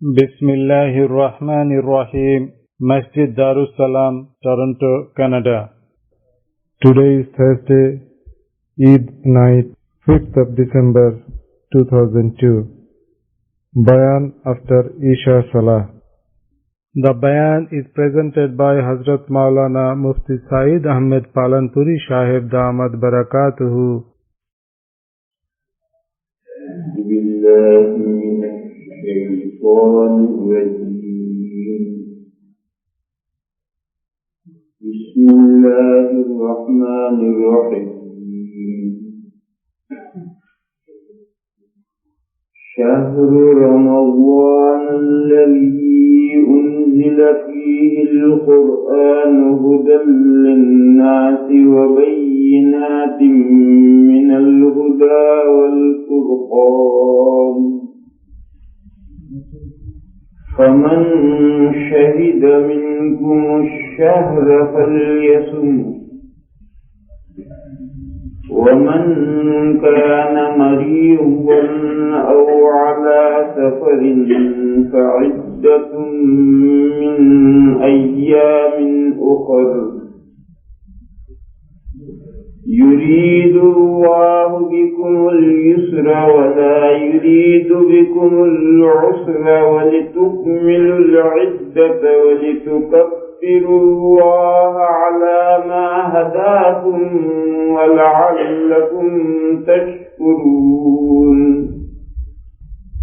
بسم الله الرحمن الرحيم. Masjid Darussalam, Toronto, Canada. Today is Thursday, Eid night, 5th of December 2002. Bayan after Isha Salah. The Bayan is presented by Hazrat Maulana Mufti Saeed Ahmed Palanpuri Sahib Damat Barakatuhu. بسم الله الرحمن الرحيم. شهر رمضان الذي أنزل فيه القرآن هدى للناس وبينات من الهدى والفرقان، فمن شهد منكم الشهر فليصم، ومن كان مريضا أو على سفر فعدة من أيام أخر، يريد الله بكم اليسر ولا يريد بكم العسر، ولتكملوا العدة ولتكبروا الله على ما هداكم ولعلكم تشكرون.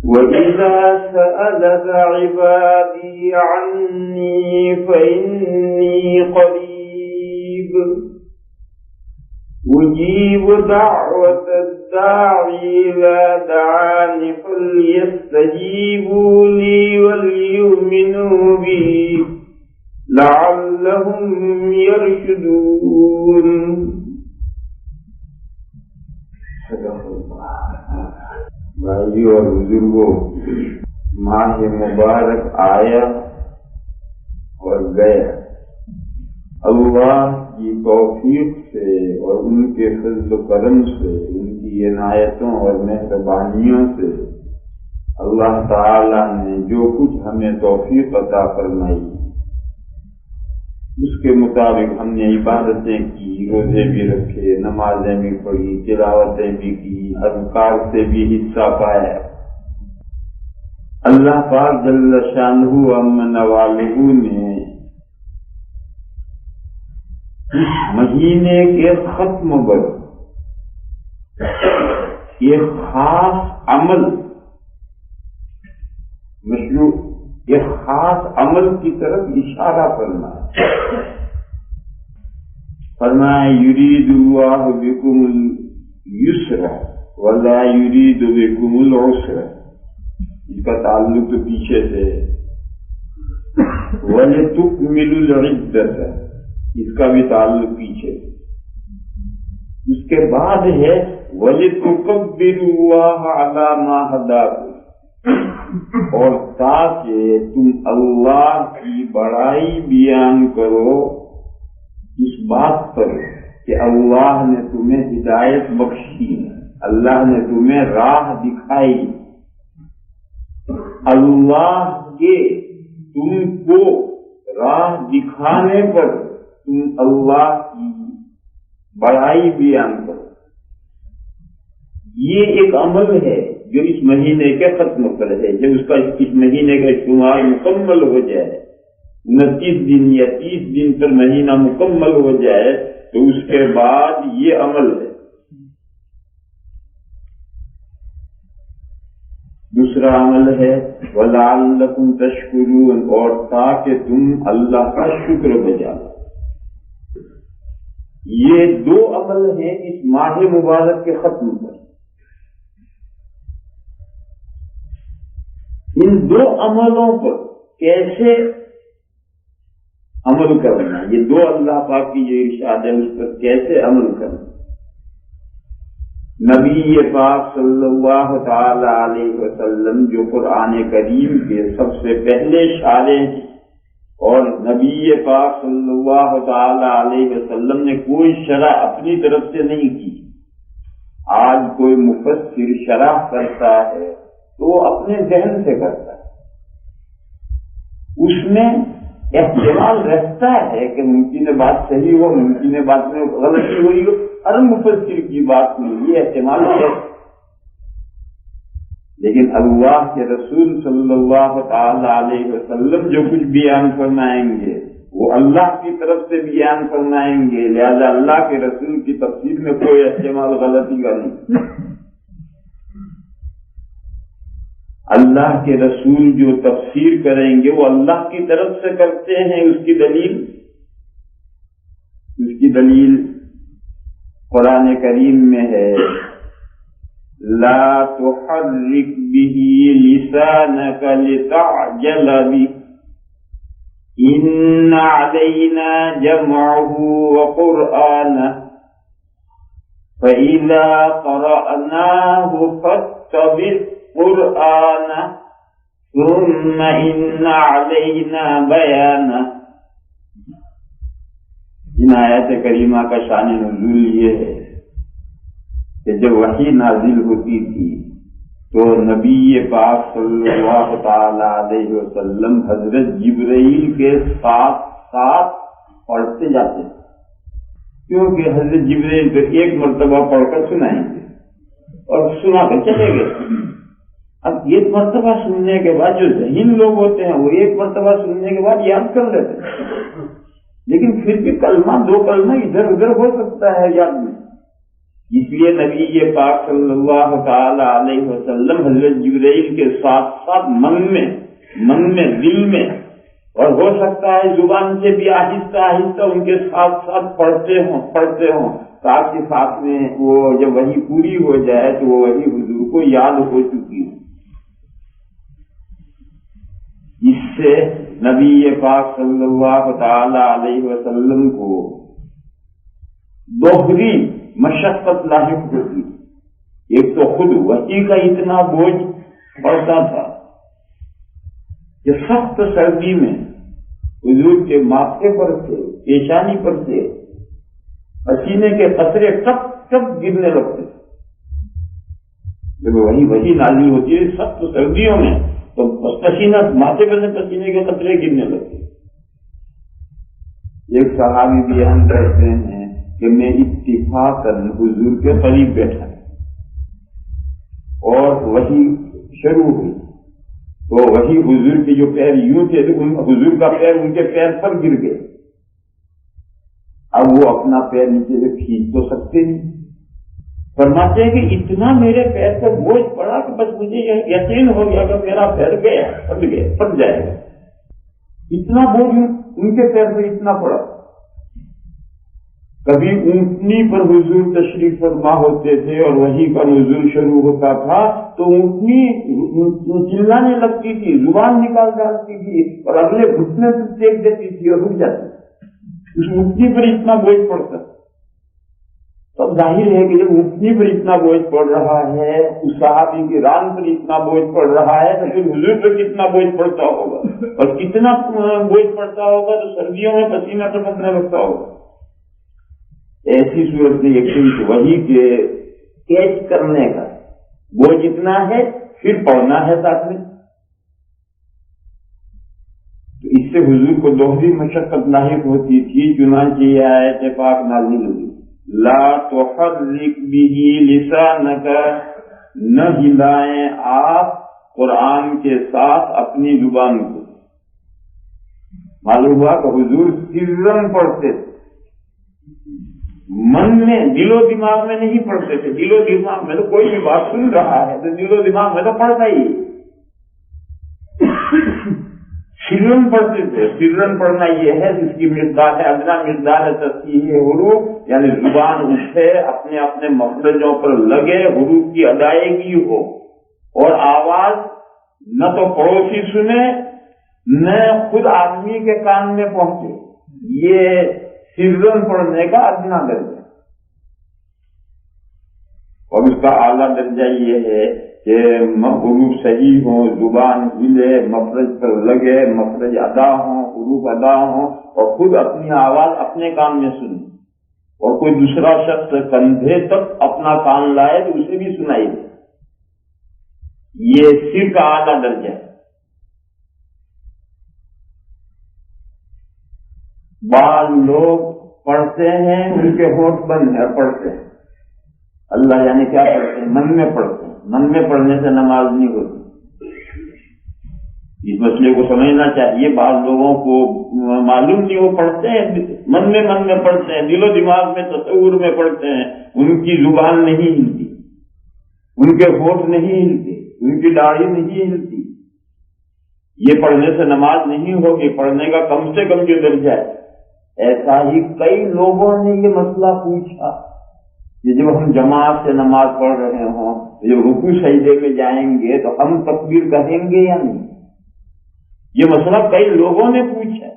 وإذا سألك عبادي عني فإني قريب أجيب دعوة الداعي إذا دعان، فليستجيبوا لي وليؤمنوا بي لعلهم يرشدون. بھائیو اور بزرگوں، ماہ مبارک آیا اور گیا. اللہ کی توفیق سے اور ان کے فضل و کرم سے، ان کی عنایتوں اور مہربانیوں سے اللہ تعالی نے جو کچھ ہمیں توفیق عطا فرمائی اس کے مطابق ہم نے عبادتیں کی، روزے بھی رکھے، نمازیں بھی پڑھی، تلاوتیں بھی کی، اذکار سے بھی حصہ پایا. اللہ پاک جل شانہ امن والہ نے مہینے کے ختم پر ایک خاص عمل مشروع، ایک خاص عمل کی طرف اشارہ فرمایا یرید اللہ بکم اليسر ولا یرید بکم العسر. اس کا تعلق تو پیچھے سے وَلِتُكْمِلُوا الْعِدَّةَ، اس کا بھی تعلق پیچھے. اس کے بعد ہے وَلِتُكَبِّرُوا اللَّهَ عَلَى مَا هَدَاكُمْ، اور تاکہ تم اللہ کی بڑائی بیان کرو اس بات پر کہ اللہ نے تمہیں ہدایت بخشی، اللہ نے تمہیں راہ دکھائی. اللہ کے تم کو راہ دکھانے پر تم اللہ کی بڑائی بیان کرو. یہ ایک عمل ہے جو اس مہینے کے ختم پر ہے. جب اس مہینے کا شمار مکمل ہو جائے، 29 دن یا 30 دن پر مہینہ مکمل ہو جائے، تو اس کے بعد یہ عمل ہے. دوسرا عمل ہے وَلَعَلَّكُمْ تَشْكُرُونَ، اور تاکہ تم اللہ کا شکر بجا لو. یہ دو عمل ہیں اس ماہ مبارک کے ختم پر. ان دو عملوں پر کیسے عمل کرنا، یہ دو اللہ پاک کی جو ارشاد ہے اس پر کیسے عمل کرنا. نبی پاک صلی اللہ تعالی علیہ وسلم جو قرآن کریم کے سب سے پہلے شارح ہیں، اور نبی پاک صلی اللہ تعالی علیہ وسلم نے کوئی شرح اپنی طرف سے نہیں کی. آج کوئی مفسر شرح کرتا ہے تو وہ اپنے ذہن سے کرتا ہے، اس میں احتمال رہتا ہے کہ ممکن بات صحیح ہو، ممکن بات میں غلطی ہوئی ہو، ہر مفسر کی بات میں یہ احتمال ہے. لیکن اللہ کے رسول صلی اللہ تعالی علیہ وسلم جو کچھ بیان فرمائیں گے وہ اللہ کی طرف سے بیان فرمائیں گے، لہذا اللہ کے رسول کی تفسیر میں کوئی احتمال غلطی کا نہیں. اللہ کے رسول جو تفسیر کریں گے وہ اللہ کی طرف سے کرتے ہیں. اس کی دلیل قرآن کریم میں ہے، لا تحرک به لسانك لتعجل به ان علینا جمعه وقرآنه فإذا قرأناه فاتبع قرآنه ثم ان علینا بیانه. ان آیت کریمہ کا شان نزول یہ ہے کہ جب وحی نازل ہوتی تھی تو نبی پاک صلی اللہ تعالی علیہ وسلم حضرت جبرائیل کے ساتھ ساتھ پڑھتے جاتے تھے، کیونکہ حضرت جبرائیل تو ایک مرتبہ پڑھ کر سنائیں گے اور سنا کر چلے گئے. اب ایک مرتبہ سننے کے بعد جو ذہین لوگ ہوتے ہیں وہ ایک مرتبہ سننے کے بعد یاد کر لیتے ہیں، لیکن پھر بھی کلمہ دو کلمہ ادھر ادھر ہو سکتا ہے یاد میں. اس لیے نبی پاک صلی اللہ تعالی علیہ وسلم حضرت جبرائیل کے ساتھ ساتھ من میں دل میں اور ہو سکتا ہے زبان سے بھی آہستہ آہستہ ان کے ساتھ ساتھ پڑھتے ہوں تاکہ ساتھ میں وہ جب وہی پوری ہو جائے تو وہ وہی حضور کو یاد ہو چکی ہو. اس سے نبی پاک صلی اللہ تعالی علیہ وسلم کو دوہری مشقت لاحق ہوتی. ایک تو خود وحی کا اتنا بوجھ پڑتا تھا کہ سخت سردی میں حضور کے ماتھے پر سے پیشانی پر سے پسینے کے قطرے ٹپ ٹپ گرنے لگتے. جب وہی نازل ہوتی ہے سخت سردیوں میں تو پسینہ ماتھے پر سے پسینے کے قطرے گرنے لگتے. ایک صحابی بیان کرتے ہیں کہ میں اتفاقاً حضور کے قریب بیٹھا اور وہی شروع ہوئی تو وہی حضور کے جو پیر یوں تھے تو حضور کا پیر ان کے پیر پر گر گئے. اب وہ اپنا پیر نیچے سے کھینچ تو سکتے نہیں. فرماتے ہیں کہ اتنا میرے پیر پر بوجھ پڑا کہ بس مجھے یقین ہو گیا کہ میرا پیر پھٹ جائے گا. اتنا بوجھ ان کے پیر پر اتنا پڑا. کبھی اونٹنی پر حضور تشریف فرما ہوتے تھے اور وہی کا نزول شروع ہوتا تھا تو اونٹنی چلانے لگتی تھی، زبان نکال ڈالتی تھی اور اگلے گھٹنے سے ٹیک دیتی تھی اور رک جاتی. اس اونٹنی پر اتنا بوجھ پڑتا. تب ظاہر ہے کہ جب اونٹنی پر اتنا بوجھ پڑ رہا ہے، اس صحابی کی ران پر اتنا بوجھ پڑ رہا ہے تو پھر حضور پر کتنا بوجھ پڑتا ہوگا اور کتنا بوجھ پڑتا ہوگا تو سردیوں میں پسینہ ٹپکنے لگتا ہوگا. ایسی صورت میں یقین وہی کے کیچ کرنے کا بوجھ اتنا ہے، پھر پڑھنا ہے ساتھ میں. تو اس سے حضور کو دوہری مشقت لاحق ہوتی تھی. چنانچہ یہ آیت پاک نازل ہوئی، لا تحرک به لسانک، نہ ہلائیں آپ قرآن کے ساتھ اپنی زبان کو. معلوم ہوا کہ حضور سرن پڑھتے تھے، من میں دل و دماغ میں نہیں پڑھتے تھے. دل و دماغ میں تو کوئی بھی بات سن رہا ہے تو دل و دماغ میں تو پڑھتا ہی. سرن پڑھتے تھے. سرن پڑھنا یہ ہے جس کی مقدار ہے ادنا مقدار ہے تصحیح حروف، یعنی زبان اٹھے اپنے اپنے مخرجوں پر لگے، حروف کی ادائیگی ہو اور آواز نہ تو پڑوسی سنے نہ خود آدمی کے کان میں پہنچے. یہ سرن پڑھنے کا ادنا درجہ. اور اس کا اعلیٰ درجہ یہ ہے کہ حروف صحیح ہوں، زبان ہلے، مخرج پر لگے، مخرج ادا ہوں، حروف ادا ہوں اور خود اپنی آواز اپنے کان میں سنے اور کوئی دوسرا شخص کندھے تک اپنا کان لائے تو اسے بھی سنائی دے. یہ سر کا اعلیٰ درجہ ہے. بعض لوگ پڑھتے ہیں ان کے ہوٹ بند ہے، پڑھتے ہیں اللہ جانے کیا پڑھتے ہیں، من میں پڑھتے ہیں، من میں پڑھنے سے نماز نہیں ہوتی۔ اس مسئلے کو سمجھنا چاہیے، بعض لوگوں کو معلوم نہیں، وہ پڑھتے ہیں من میں پڑھتے ہیں، دل و دماغ میں تصور میں پڑھتے ہیں، ان کی زبان نہیں ہلتی، ان کے ہوٹ نہیں ہلتے، ان کی داڑھی نہیں ہلتی، یہ پڑھنے سے نماز نہیں ہوگی، پڑھنے کا کم سے کم جو درجہ ہے۔ ایسا ہی کئی لوگوں نے یہ مسئلہ پوچھا کہ جب ہم جماعت سے نماز پڑھ رہے ہوں، جب رکوع سجدے میں جائیں گے تو ہم تکبیر کہیں گے یا نہیں؟ یہ مسئلہ کئی لوگوں نے پوچھا۔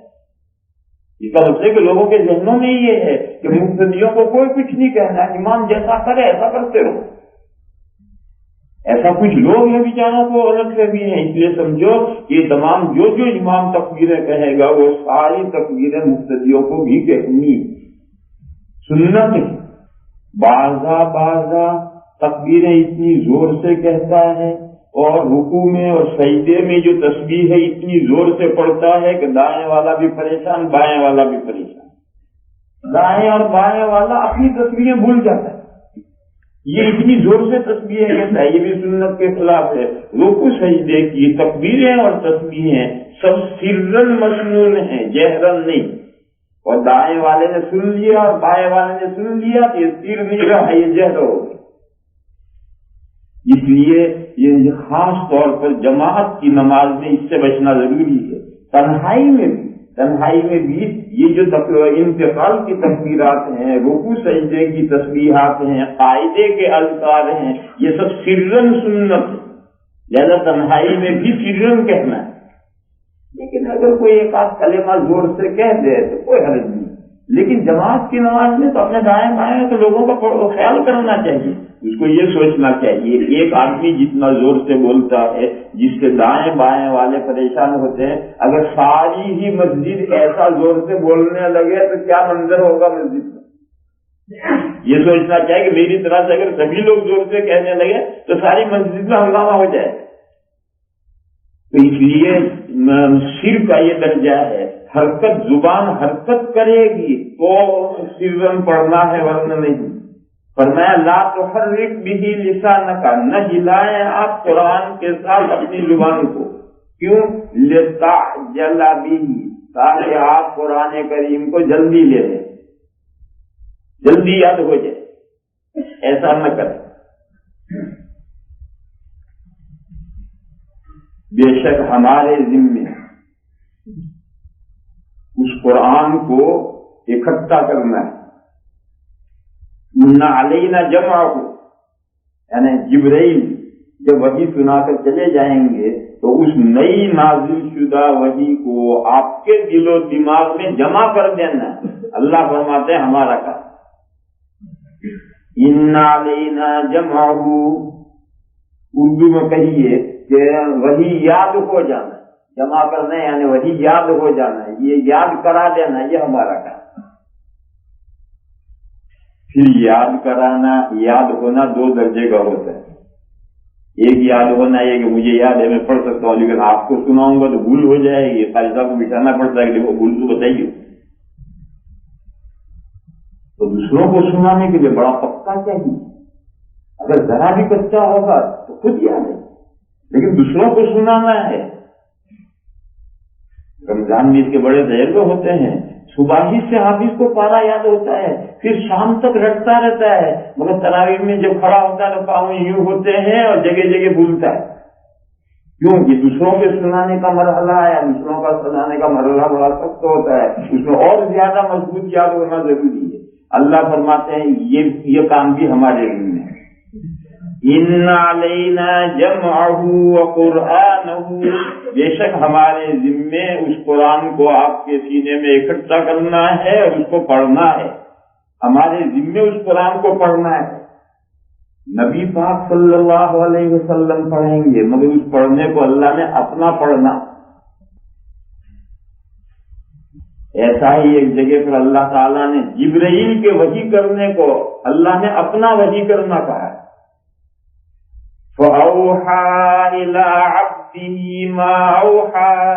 اس کا مطلب ہے کہ لوگوں کے ذہنوں میں یہ ہے کہ مقتدیوں کو کوئی کچھ نہیں کہنا، امام جیسا کرے ایسا کرتے رہو۔ ایسا کچھ لوگ ہیں بیچاروں کو الگ سے بھی ہیں، اس لیے سمجھو کہ تمام جو امام تکبیریں کہے گا وہ ساری تکبیریں مقتدیوں کو بھی کہنی، سنت ہے۔ بعضا تکبیریں اتنی زور سے کہتا ہے اور رکوع میں اور سجدے میں جو تسبیح ہے اتنی زور سے پڑھتا ہے کہ دائیں والا بھی پریشان، بائیں والا بھی پریشان، دائیں اور بائیں والا اپنی تسبیحیں بھول جاتا ہے، یہ اتنی زور سے تسبیحیں کہتا ہے، یہ بھی سنت کے خلاف ہے۔ رکوع سجدے کی تکبیریں اور تسبیحیں سب سرن مسنون ہیں، جہرن نہیں، اور دائیں والے نے سن لیا اور بائیں والے نے سن لیا تو یہ سر نہیں رہا، یہ جہر ہو گیا۔ اس لیے یہ خاص طور پر جماعت کی نماز میں اس سے بچنا ضروری ہے۔ تنہائی میں بھی یہ جو انتقال کی تکبیرات ہیں، رکوع سجدے کی تسبیحات ہیں، قاعدے کے اذکار ہیں، یہ سب سرن سنت ہے، لہذا تنہائی میں بھی سرن کہنا ہے۔ لیکن اگر کوئی ایک آدھ کلمہ زور سے کہہ دے تو کوئی حرج نہیں، لیکن جماعت کی نماز میں تو اپنے دائیں بائیں تو لوگوں کا خیال کرنا چاہیے، اس کو یہ سوچنا چاہیے ایک آدمی جتنا زور سے بولتا ہے جس سے دائیں بائیں والے پریشان ہوتے ہیں، اگر ساری ہی مسجد ایسا زور سے بولنے لگے تو کیا منظر ہوگا مسجد میں۔ یہ سوچنا چاہیے کہ میری طرح سے اگر سبھی لوگ زور سے کہنے لگے تو ساری مسجد میں ہنگامہ ہو جائے۔ تو اس لیے سر کا یہ درجہ ہے، حرکت زبان حرکت کرے گی تو سرن پڑھنا ہے ورنہ نہیں۔ فرمایا لا تحرک بہ لسانک، نہ ہلائیں آپ قرآن کے ساتھ اپنی زبان کو، کیوں؟ لتعجل بہ، تاکہ آپ قرآن کریم کو جلدی لے لیں، جلدی یاد ہو جائے، ایسا نہ کریں۔ بے شک ہمارے ذمے اس قرآن کو اکٹھا کرنا ہے۔ اِنَّ عَلَيْنَا جَمْعَهُ، یعنی جبرائیل جب وحی سنا کر چلے جائیں گے تو اس نئی نازل شدہ وحی کو آپ کے دل و دماغ میں جمع کر دینا ہے۔ اللہ فرماتے ہیں ہمارا کام اِنَّ عَلَيْنَا جَمْعَهُ، اردو میں کہیے کہ وہی یاد ہو جانا، جمع کرنا یعنی وہی یاد ہو جانا، یہ یاد کرا دینا، یہ ہمارا کام۔ پھر یاد کرانا، یاد ہونا دو درجے کا ہوتا ہے، ایک یاد ہونا یہ کہ مجھے یاد ہے میں پڑھ سکتا ہوں، لیکن آپ کو سناؤں گا تو بھول ہو جائے گی، قاری صاحب کو بٹھانا پڑتا ہے کہ وہ بھول تو بتائیے۔ تو دوسروں کو سنانے کے لیے بڑا پکا چاہیے، اگر ذرا بھی کچا ہوگا تو خود یاد ہے، لیکن دوسروں کو سنانا ہے۔ رمضان میں اس کے بڑے تجربے ہوتے ہیں، صبح ہی سے حافظ کو پارا یاد ہوتا ہے، پھر شام تک رٹتا رہتا ہے، مگر تراویح میں جب کھڑا ہوتا ہے تو پاؤں یوں ہوتے ہیں اور جگہ جگہ بھولتا ہے، کیونکہ دوسروں کے سنانے کا مرحلہ ہے، دوسروں کا سنانے کا مرحلہ بڑا سخت ہوتا ہے، اس میں اور زیادہ مضبوط یاد ہونا ضروری ہے۔ اللہ فرماتے ہیں یہ کام بھی ہمارے علم میں ہے۔ اِنَّ عَلَيْنَا جَمْعَهُ وَقُرْآنَهُ، بے شک ہمارے ذمے اس قرآن کو آپ کے سینے میں اکٹھا کرنا ہے اور اس کو پڑھنا ہے، ہمارے ذمے اس قرآن کو پڑھنا ہے۔ نبی پاک صلی اللہ علیہ وسلم پڑھیں گے، مگر اس پڑھنے کو اللہ نے اپنا پڑھنا۔ ایسا ہی ایک جگہ پر اللہ تعالیٰ نے جبرائیل کے وحی کرنے کو اللہ نے اپنا وحی کرنا کہا ہے۔ فَأَوْحَى إِلَىٰ عَبْدِهِ مَا أَوْحَىٰ،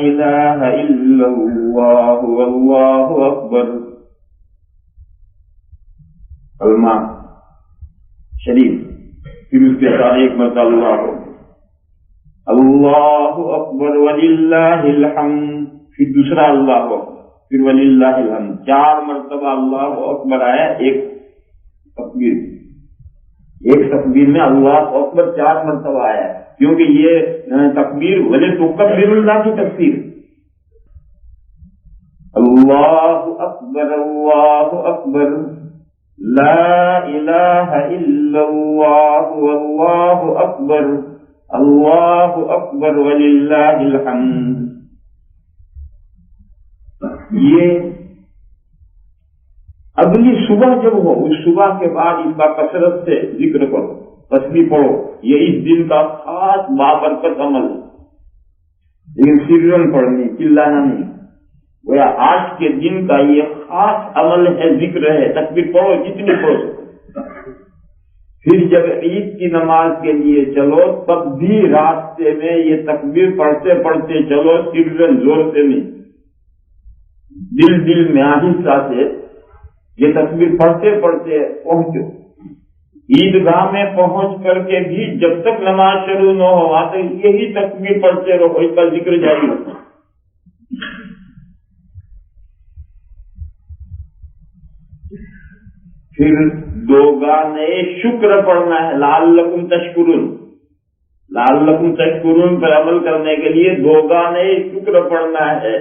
الہ الا اللہ واللہ اکبر. کلمہ شریف، پھر اس کے ساتھ ایک مرتبہ اللہ اکبر وللہ الحمد، پھر دوسرا اللہ اکبر، پھر وللہ الحمد. 4 مرتبہ اللہ اکبر آیا ایک تکبیر میں اللہ اکبر 4 مرتبہ آیا ہے، کیونکہ یہ تکبیر وَلِتُكَبِّرُ اللہ کی تفسیر. اللہ اکبر لا الہ الا اللہ واللہ اکبر اللہ اکبر وللہ الحمد. یہ اگلی صبح جب ہو، اس صبح کے بعد اس کا کثرت سے ذکر کرو، تسبیح پڑھو. یہ اس دن کا خاص بابرکت عمل ہے، لیکن سرن پڑھنی، چلانا نہیں. وہ آج کے دن کا یہ خاص عمل ہے، ذکر ہے. تکبیر پڑھو جتنی پڑھ سکو. پھر جب عید کی نماز کے لیے چلو تب بھی راستے میں یہ تکبیر پڑھتے پڑھتے چلو، سرن زور سے نہیں، دل میں آہستہ سے یہ تکبیر پڑھتے پڑھتے پہنچو. عیدگاہ میں پہنچ کر کے بھی جب تک نماز شروع نہ ہو وہاں تک یہی تکبیر پڑھتے رہو، اس کا ذکر جاری ہو. پھر 2 گانے شکر پڑھنا ہے، لعلکم تشکرون. لعلکم تشکرون پر عمل کرنے کے لیے 2 گانے شکر پڑھنا ہے.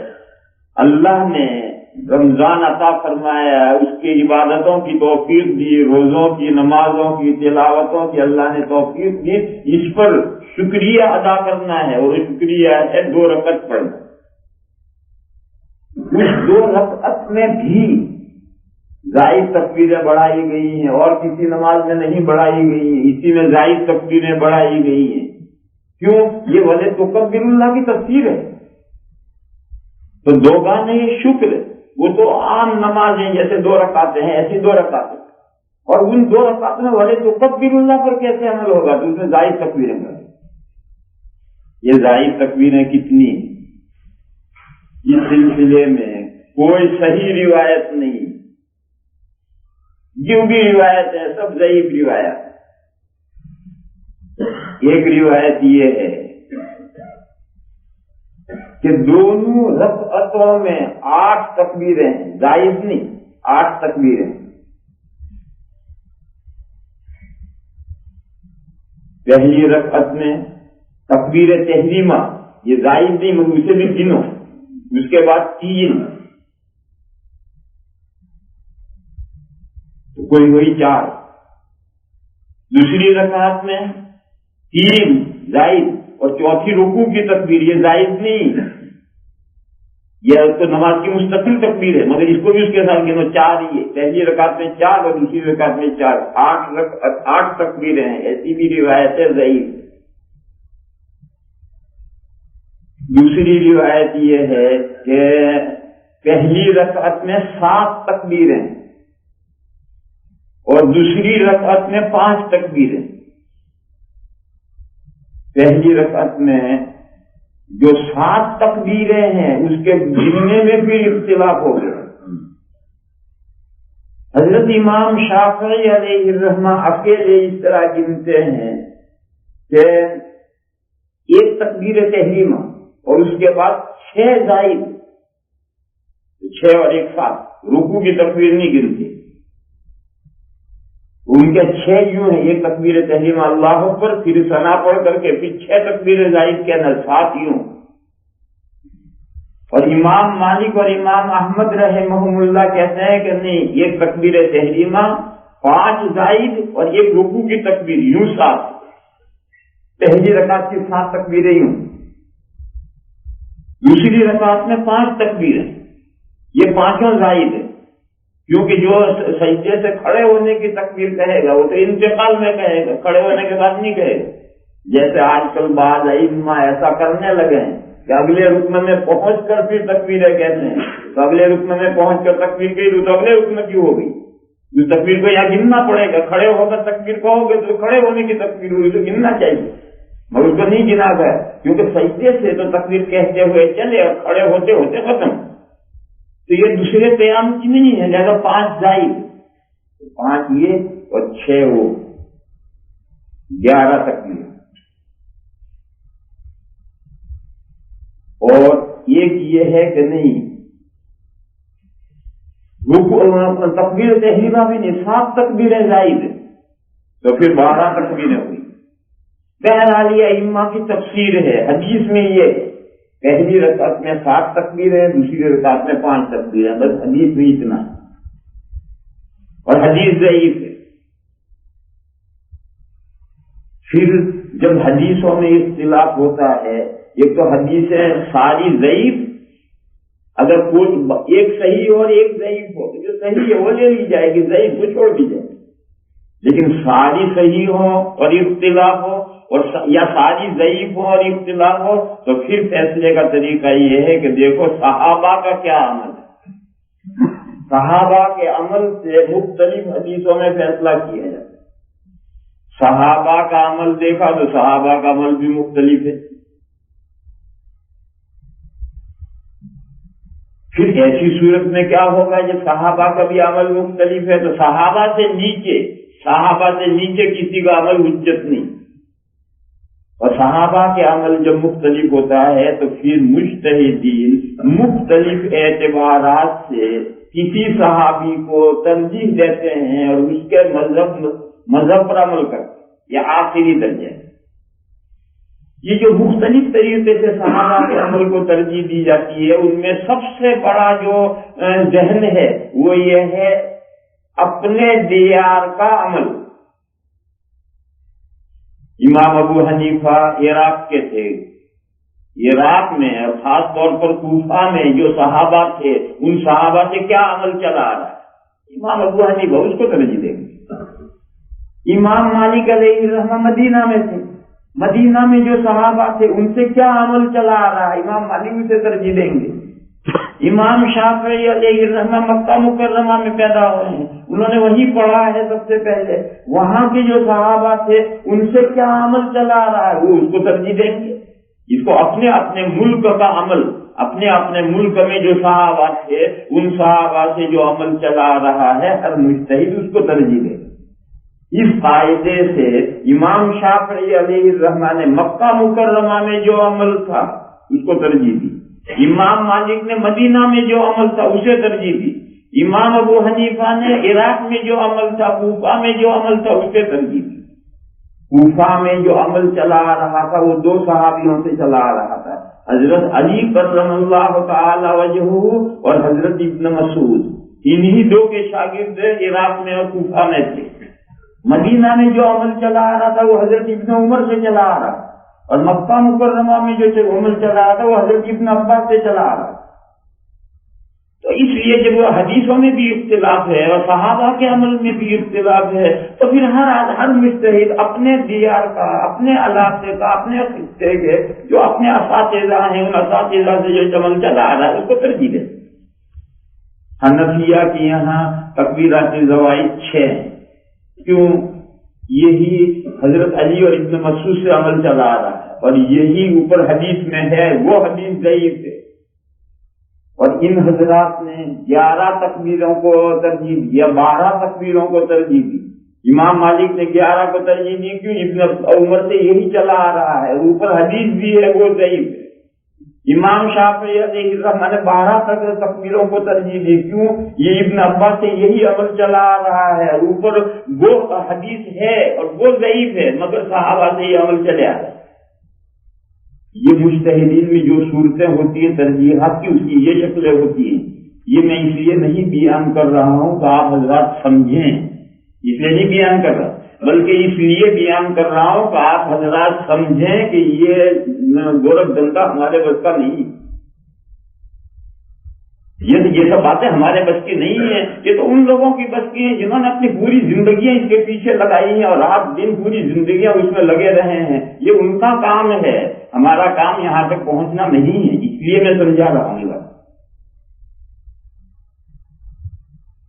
اللہ نے رمضان عطا فرمایا، اس کی عبادتوں کی توفیق دی، روزوں کی، نمازوں کی، تلاوتوں کی اللہ نے توفیق دی. اس پر شکریہ ادا کرنا ہے، اور شکریہ ہے 2 رکعت پڑھنا. اس 2 رکعت میں بھی زائد تکبیریں بڑھائی گئی ہیں، اور کسی نماز میں نہیں بڑھائی گئی ہیں. اسی میں زائد تکبیریں بڑھائی گئی ہیں. کیوں؟ یہ وَلِتُكَبِّرُ اللہ کی تفسیر ہے. تو 2 گانے یہ شکر ہے، وہ تو عام نمازیں جیسے 2 رکعتیں ہیں ایسی 2 رکعتیں، اور ان 2 رکعت میں وَلِتُكَبِّرُ اللہ پر کیسے عمل ہوگا؟ تو اس میں زائد تکبیریں کریں. یہ زائد تکبیریں کتنی؟ اس سلسلے میں کوئی صحیح روایت نہیں، جو بھی روایت ہے سب ضعیف روایت. ایک روایت یہ ہے کہ دونوں رکعتوں میں 8 تکبیریں ہیں، زائد نہیں، 8 تکبیریں. پہلی رکعت میں تکبیر تحریمہ، یہ زائد نہیں مگر اسے بھی گنو. اس کے بعد 3، تو کوئی ہوئی 4. دوسری رکعت میں 3 زائد، اور چوتھی رکوع کی تکبیر، یہ زائد نہیں، یہ تو نماز کی مستقل تکبیر ہے، مگر اس کو بھی اس کے ساتھ گنو 4. یہ پہلی رکعت میں 4 اور دوسری رکعت میں 4، 8 تکبیریں ہیں. ایسی بھی روایت ہے ضعیف. دوسری روایت یہ ہے کہ پہلی رکعت میں 7 تکبیریں اور دوسری رکعت میں 5 تکبیریں. پہلی رکعت میں جو 7 تکبیریں ہیں اس کے گننے میں بھی اختلاف ہو گیا. حضرت امام شافعی علیہ الرحمہ اکیلے اس طرح گنتے ہیں کہ 1 تکبیر تحریمہ اور اس کے بعد 6 زائد، 6 اور 1 7. رکوع کی تکبیر نہیں گنتے ان کے 6 یوں ہیں، 1 تکبیر تحریمہ اللہ اکبر، پھر ثنا پڑھ کر کے پھر 6 تکبیر زائد کے اندر 7 یوں. اور امام مالک اور امام احمد رحمہم اللہ کہتے ہیں کہ نہیں، 1 تکبیر تحریمہ، 5 زائد اور 1 رکوع کی تکبیر، یوں 7. پہلی رکعت کی 7 تکبیریں یوں، دوسری رکعت میں 5 تکبیریں، یہ 5 زائد ہے. کیونکہ جو سجدے سے کھڑے ہونے کی تکبیر کہے گا وہ تو انتقال میں کہے گا، کھڑے ہونے کے بعد نہیں کہے گا. جیسے آج کل بعض ائمہ ایسا کرنے لگے ہیں کہ اگلے رکن میں پہنچ کر پھر تکبیریں کہتے ہیں. تو اگلے رکن میں پہنچ کر تکبیر کہی تو اگلے رکن کیوں ہو گئی؟ اس تکبیر کو یہاں گننا پڑے گا. کھڑے ہو کر تکبیر کہو گے تو کھڑے ہونے کی تکبیر ہوئی تو گننا چاہیے. مگر اس کو نہیں گنا گیا کیونکہ سجدے سے تو تکبیر کہتے ہوئے چلے اور کھڑے ہوتے ہوتے ختم، تو یہ دوسرے قیام کی نہیں ہے، لہذا 5 زائد، 5 یہ اور 6 وہ، 11 تکبیر۔ اور ایک یہ ہے کہ نہیں تکبیر تحریمہ بھی نہیں، 7 تکبیریں زائد، تو پھر 12 تکبیریں ہوئی۔ بہرحال یہ ائمہ کی تفسیر ہے، حدیث میں یہ ہے پہلی رکعت میں 7 تکبیریں، دوسری رکعت میں 5 تکبیریں، بس حدیث میں اتنا ہے، اور حدیث ضعیف ہے۔ پھر جب حدیثوں میں اختلاف ہوتا ہے، ایک تو حدیثیں ساری ضعیف، اگر کوئی ایک صحیح اور ایک ضعیف ہو تو جو صحیح ہے وہ لے لی جائے گی، ضعیف کو چھوڑ دی جائے گی، لیکن ساری صحیح ہو اور اختلاف ہو، اور یا ساری ضعیف ہو اور اختلاف ہو، تو پھر فیصلے کا طریقہ یہ ہے کہ دیکھو صحابہ کا کیا عمل ہے، صحابہ کے عمل سے مختلف حدیثوں میں فیصلہ کیا جائے۔ صحابہ کا عمل دیکھا تو صحابہ کا عمل بھی مختلف ہے۔ پھر ایسی صورت میں کیا ہوگا جب صحابہ کا بھی عمل مختلف ہے تو صحابہ سے نیچے کسی کا عمل حجت نہیں، اور صحابہ کے عمل جب مختلف ہوتا ہے تو پھر مجتہدین مختلف اعتبارات سے کسی صحابی کو ترجیح دیتے ہیں اور اس کے مذہب پر عمل کرتے ہیں، یہ آخری درجہ ہے۔ یہ جو مختلف طریقے سے صحابہ کے عمل کو ترجیح دی جاتی ہے، ان میں سب سے بڑا جو ذہن ہے وہ یہ ہے اپنے دیار کا عمل۔ امام ابو حنیفہ عراق کے تھے، عراق میں اور خاص طور پر کوفہ میں جو صحابہ تھے ان صحابہ سے کیا عمل چلا آ رہا ہے، امام ابو حنیفہ اس کو ترجیح دیں گے۔ امام مالک علیہ الرحمہ مدینہ میں تھے، مدینہ میں جو صحابہ تھے ان سے کیا عمل چلا آ رہا ہے، امام مالک اسے ترجیح دیں گے۔ امام شافعی علیہ الرحمہ مکہ مکرمہ میں پیدا ہوئے ہیں، انہوں نے وہی پڑھا ہے سب سے پہلے، وہاں کے جو صحابہ تھے ان سے کیا عمل چلا آ رہا ہے وہ اس کو ترجیح دیں گے۔ اس کو اپنے اپنے ملک کا عمل، اپنے اپنے ملک میں جو صحابہ تھے ان صحابہ سے جو عمل چلا آ رہا ہے ہر مجتہد اس کو ترجیح دے۔ اس قاعدے سے امام شافعی علیہ الرحمہ نے مکہ مکرمہ میں جو عمل تھا اس کو ترجیح دی، امام مالک نے مدینہ میں جو عمل تھا اسے ترجیح دی، امام ابو حنیفہ نے عراق میں جو عمل تھا، کوفہ میں جو عمل تھا اسے ترجیح دی۔ کوفہ میں جو عمل چلا آ رہا تھا وہ 2 صحابیوں سے چلا آ رہا تھا، حضرت علی کرم اللہ تعالی وجہہ اور حضرت ابن مسعود، انہی 2 کے شاگرد عراق میں اور کوفہ میں تھے۔ مدینہ میں جو عمل چلا آ رہا تھا وہ حضرت ابن عمر سے چلا آ رہا، اور مکہ مکرمہ میں جو عمل چلا آ رہا تھا وہ حضرت ابن عباس سے چلا آ رہا۔ تو اس لیے جب وہ حدیثوں میں بھی اختلاف ہے اور صحابہ کے عمل میں بھی اختلاف ہے تو پھر ہر مجتہد اپنے دیار کا، اپنے علاقے کا، اپنے خطے کے جو اپنے اساتذہ ہیں ان اساتذہ سے جو عمل چلا آ رہا ہے اس کو ترجیح دے۔ حنفیہ کے یہاں تکبیرات زوائد 6 ہیں، کیوں؟ یہی حضرت علی اور ابن مسعود سے عمل چلا آ رہا ہے اور یہی اوپر حدیث میں ہے، وہ حدیث ضعیف ہے، اور ان حضرات نے 11 تکبیروں کو ترجیح دی یا 12 تکبیروں کو ترجیح دی۔ امام مالک نے 11 کو ترجیح دی، کیوں؟ ابن عمر سے یہی چلا آ رہا ہے، اوپر حدیث بھی ہے وہ ضعیف ہے۔ امام شافعی علیہ الرحمہ نے 12 تکبیروں کو ترجیح دی، کیوں؟ یہ ابن عباس سے یہی عمل چلا آ رہا ہے، اوپر وہ حدیث ہے اور وہ ضعیف ہے مگر صحابہ سے یہ عمل چلے آ رہا ہے۔ یہ مجتہدین میں جو صورتیں ہوتی ہیں ترجیحات کی، اس کی یہ شکلیں ہوتی ہیں۔ یہ میں اس لیے نہیں بیان کر رہا ہوں کہ آپ حضرات سمجھیں، اس لیے نہیں بیان کر رہا، بلکہ اس لیے بیان کر رہا ہوں کہ آپ حضرات سمجھیں کہ یہ گورکھ دھندا ہمارے بس کا نہیں، یہ سب باتیں ہمارے بس کی نہیں ہیں، یہ تو ان لوگوں کی بس کی ہیں جنہوں نے اپنی پوری زندگیاں اس کے پیچھے لگائی ہیں اور رات دن پوری زندگیاں اس میں لگے رہے ہیں، یہ ان کا کام ہے، ہمارا کام یہاں تک پہنچنا نہیں ہے، اس لیے میں سمجھا رہا ہوں۔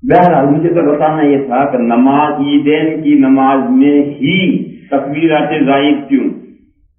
بہرحال مجھے تو بتانا یہ تھا کہ نماز عیدین کی نماز میں ہی تکبیرات زائد کیوں،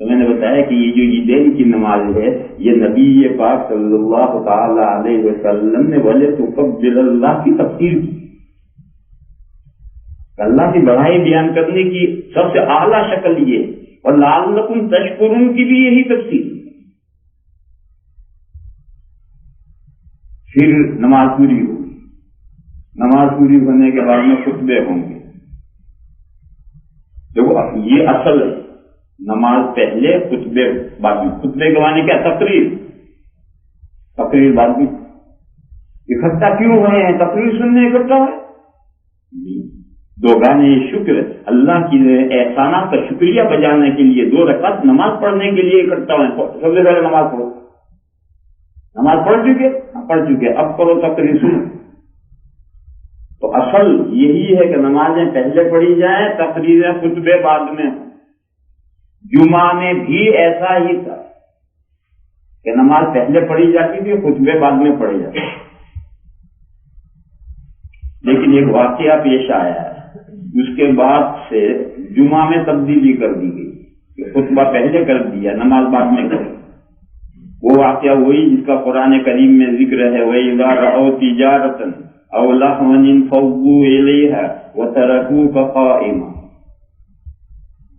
تو میں نے بتایا کہ یہ جو عیدین کی نماز ہے یہ نبی پاک صلی اللہ تعالی علیہ وسلم نے وَلِتُكَبِّرَ اللہ کی تفسیر کی، اللہ کی بڑائی بیان کرنے کی سب سے اعلیٰ شکل یہ، اور لعلکم تشکرون کی بھی یہی تفسیر۔ پھر نماز پوری ہوگی، نماز پوری ہونے کے بعد میں خطبے ہوں گے۔ دیکھو یہ اصل ہے، نماز پہلے خطبے بعد میں۔ خطبے کے معنی کیا؟ تقریر، تقریر بعد میں۔ اکٹھا کیوں ہوئے ہیں؟ تقریر سننے اکٹھا ہوئے؟ دو گانے شکر، اللہ کی احسانات کا شکریہ بجانے کے لیے 2 رکعت نماز پڑھنے کے لیے اکٹھا ہوئے۔ سب سے پہلے نماز پڑھو، نماز پڑھ چکے، اب کرو تقریر سنو۔ تو اصل یہی ہے کہ نمازیں پہلے پڑھی جائیں، تقریریں خطبے بعد میں۔ جمعہ میں بھی ایسا ہی تھا کہ نماز پہلے پڑھی جاتی تھی، خطبے بعد میں پڑھے جاتے تھے۔ لیکن ایک واقعہ پیش آیا ہے، اس کے بعد سے جمعہ میں تبدیلی کر دی گئی کہ خطبہ پہلے کر دیا، نماز بعد میں کر دی۔ وہ واقعہ وہی جس کا قرآن کریم میں ذکر ہے، وَإِذَا رَأَوْا تِجَارَةً أَوْ لَهْوًا انفَضُّوا إِلَيْهَا وَتَرَكُوكَ قَائِمًا۔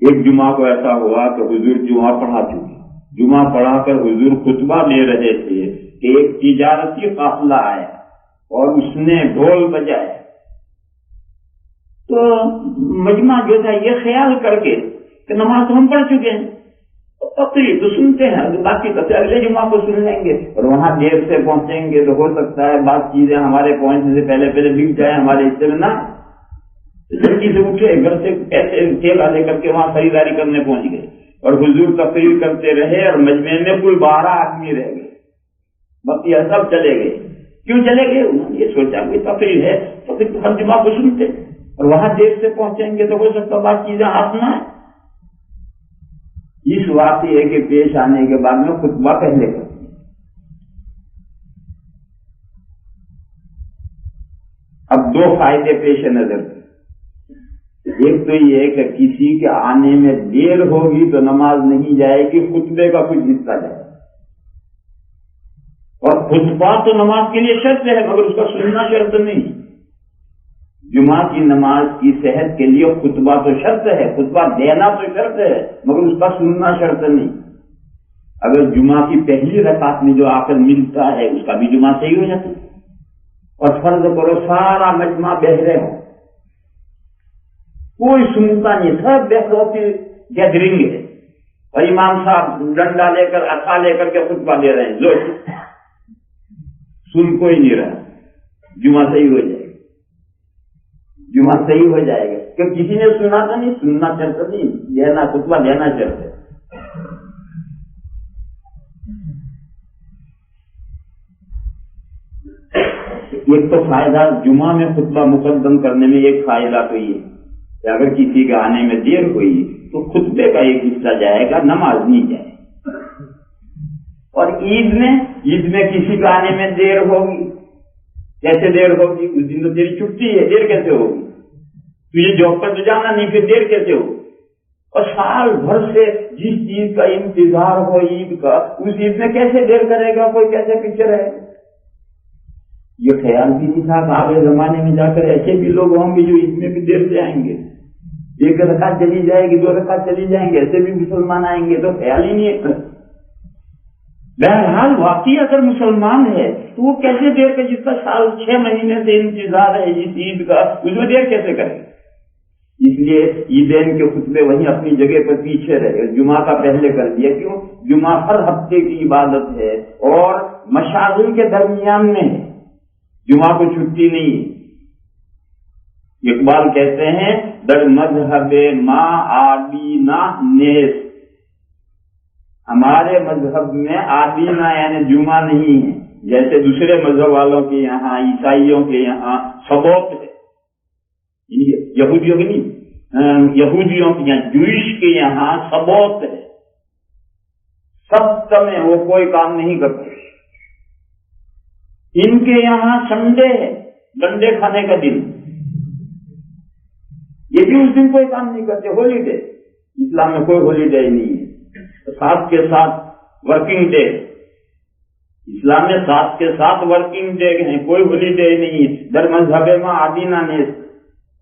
ایک جمعہ کو ایسا ہوا کہ حضور جمعہ پڑھا چکے، جمعہ پڑھا کر حضور خطبہ دے رہے تھے کہ ایک تجارتی قافلہ آیا اور اس نے ڈھول بجایا۔ تو مجمع جو تھا یہ خیال کر کے کہ نماز تو ہم پڑھ چکے ہیں، تقریر تو سنتے ہیں، باقی تو اگلے جمعہ کو سن لیں گے، اور وہاں دیر سے پہنچیں گے تو ہو سکتا ہے بعض چیزیں ہمارے پہنچنے سے پہلے بک جائیں ہمارے حصے میں نہ۔ جلدی سے اٹھے، گھر سے پیسے تھیلا لے کر کے وہاں خریداری کرنے پہنچ گئے، اور حضور تقریر کرتے رہے اور مجمع میں کل 12 آدمی رہ گئے، باقی سب چلے گئے۔ کیوں چلے گئے؟ انہوں نے یہ سوچا کہ تقریر ہے تو پھر ہر جمعہ کو سنتے، اور وہاں دیر سے پہنچیں گے تو ہو سکتا بعض چیزیں ہاتھ نہ آئیں۔ اس واقعے کے پیش آنے کے بعد میں خطبہ پہلے کر دیا۔ اب 2 فائدے پیش نظر، ایک تو یہ ہے کہ کسی کے آنے میں دیر ہوگی تو نماز نہیں جائے گی، خطبے کا کچھ حصہ جائے گا، اور خطبہ تو نماز کے لیے شرط ہے مگر اس کا سننا شرط نہیں۔ جمعہ کی نماز کی صحت کے لیے خطبہ تو شرط ہے، خطبہ دینا تو شرط ہے مگر اس کا سننا شرط نہیں۔ اگر جمعہ کی پہلی رکعت میں جو آخر ملتا ہے اس کا بھی جمعہ صحیح ہو جاتا ہے، اور فرض کرو سارا مجمع بہرے ہو، کوئی سنتا نہیں، سب بہروں کی گیدرنگ ہے، اور امام صاحب ڈنڈا لے کر عصا لے کر کے خطبہ دے رہے ہیں، لو سن کوئی نہیں رہا، جمعہ صحیح ہو جائے گا، جمعہ صحیح ہو جائے گا، کہ کسی نے سنا تو نہیں، سننا شرط نہیں، دینا خطبہ دینا شرط ہے۔ ایک تو فائدہ جمعہ میں خطبہ مقدم کرنے میں، ایک فائدہ تو یہ کہ اگر کسی کے آنے میں دیر ہوئی تو خطبے کا ایک حصہ جائے گا، نماز نہیں جائے۔ اور عید میں کسی کے آنے میں دیر ہوگی، کیسے دیر ہوگی؟ اس دن تو تیری چھٹی ہے، دیر کیسے ہوگی؟ تجھے جاب پر تو جانا نہیں، پھر دیر کیسے ہوگی؟ اور سال بھر سے جس چیز کا انتظار ہو عید کا، اس عید میں کیسے دیر کرے گا کوئی، کیسے پیچھے رہے گا؟ یہ خیال بھی نہیں تھا کہ آگے زمانے میں جا کر ایسے بھی لوگ ہوں گے جو عید میں بھی دیر سے آئیں گے، 1 رکعت چلی جائے گی، 2 رکعت چلی جائیں گے، ایسے بھی مسلمان آئیں گے، تو خیال ہی نہیں ہے۔ بہرحال واقعی اگر مسلمان ہے تو وہ کیسے دیر کا، جس کا سال 6 مہینے سے انتظار ہے اس عید کا، اس میں دیر کیسے کرے؟ اس لیے عیدین کے خطبے وہیں اپنی جگہ پر پیچھے رہے، جمعہ کا پہلے کر دیا۔ کیوں؟ جمعہ ہر ہفتے کی عبادت ہے اور مشاغل کے درمیان میں ہے، جمعہ کو چھٹی نہیں۔ اقبال کہتے ہیں در مذہب ما آدینہ نیس، ہمارے مذہب میں آدینہ یعنی جمعہ نہیں ہے، جیسے دوسرے مذہب والوں کے یہاں، عیسائیوں کے یہاں سبوت ہے، یہودیوں کے نہیں، یہودیوں کے یہاں، جوئش کے یہاں سبوت ہے، سبت میں وہ کوئی کام نہیں کرتے۔ ان کے یہاں سنڈے ہے، ڈنڈے کھانے کا دن، یہ بھی اس دن کوئی کام نہیں کرتے، ہولیڈے۔ اسلام میں کوئی ہولیڈے نہیں ہے، 7 کے 7 ورکنگ ڈے، اسلام میں 7 کے 7 ورکنگ ڈے ہیں، کوئی ہولیڈے نہیں، در مذہب میں آدینہ نے،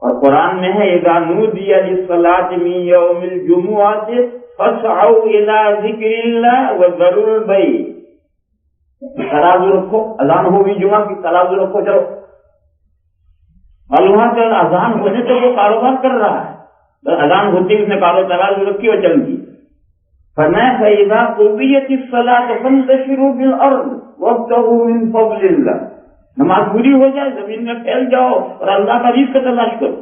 اور قرآن میں ہے اذا نودی للصلاة من یوم الجمعۃ فاسعوا الی ذکر اللہ وذروا البیع، ترازو رکھو، اذان ہوگی جمعہ کی، ترازو رکھو، چلو۔ اور وہاں سے اذان ہونے تو وہ کاروبار کر رہا ہے، اذان ہوتی اس نے ترازو رکھی اور چل دی۔ فرمایا فَإِذَا قُضِيَتِ الصَّلَاةُ فَانتَشِرُوا فِي الْأَرْضِ وَابْتَغُوا مِن فَضْلِ اللَّهِ، نماز پوری ہو جائے زمین میں پھیل جاؤ اور اللہ کا رزق تلاش کرو۔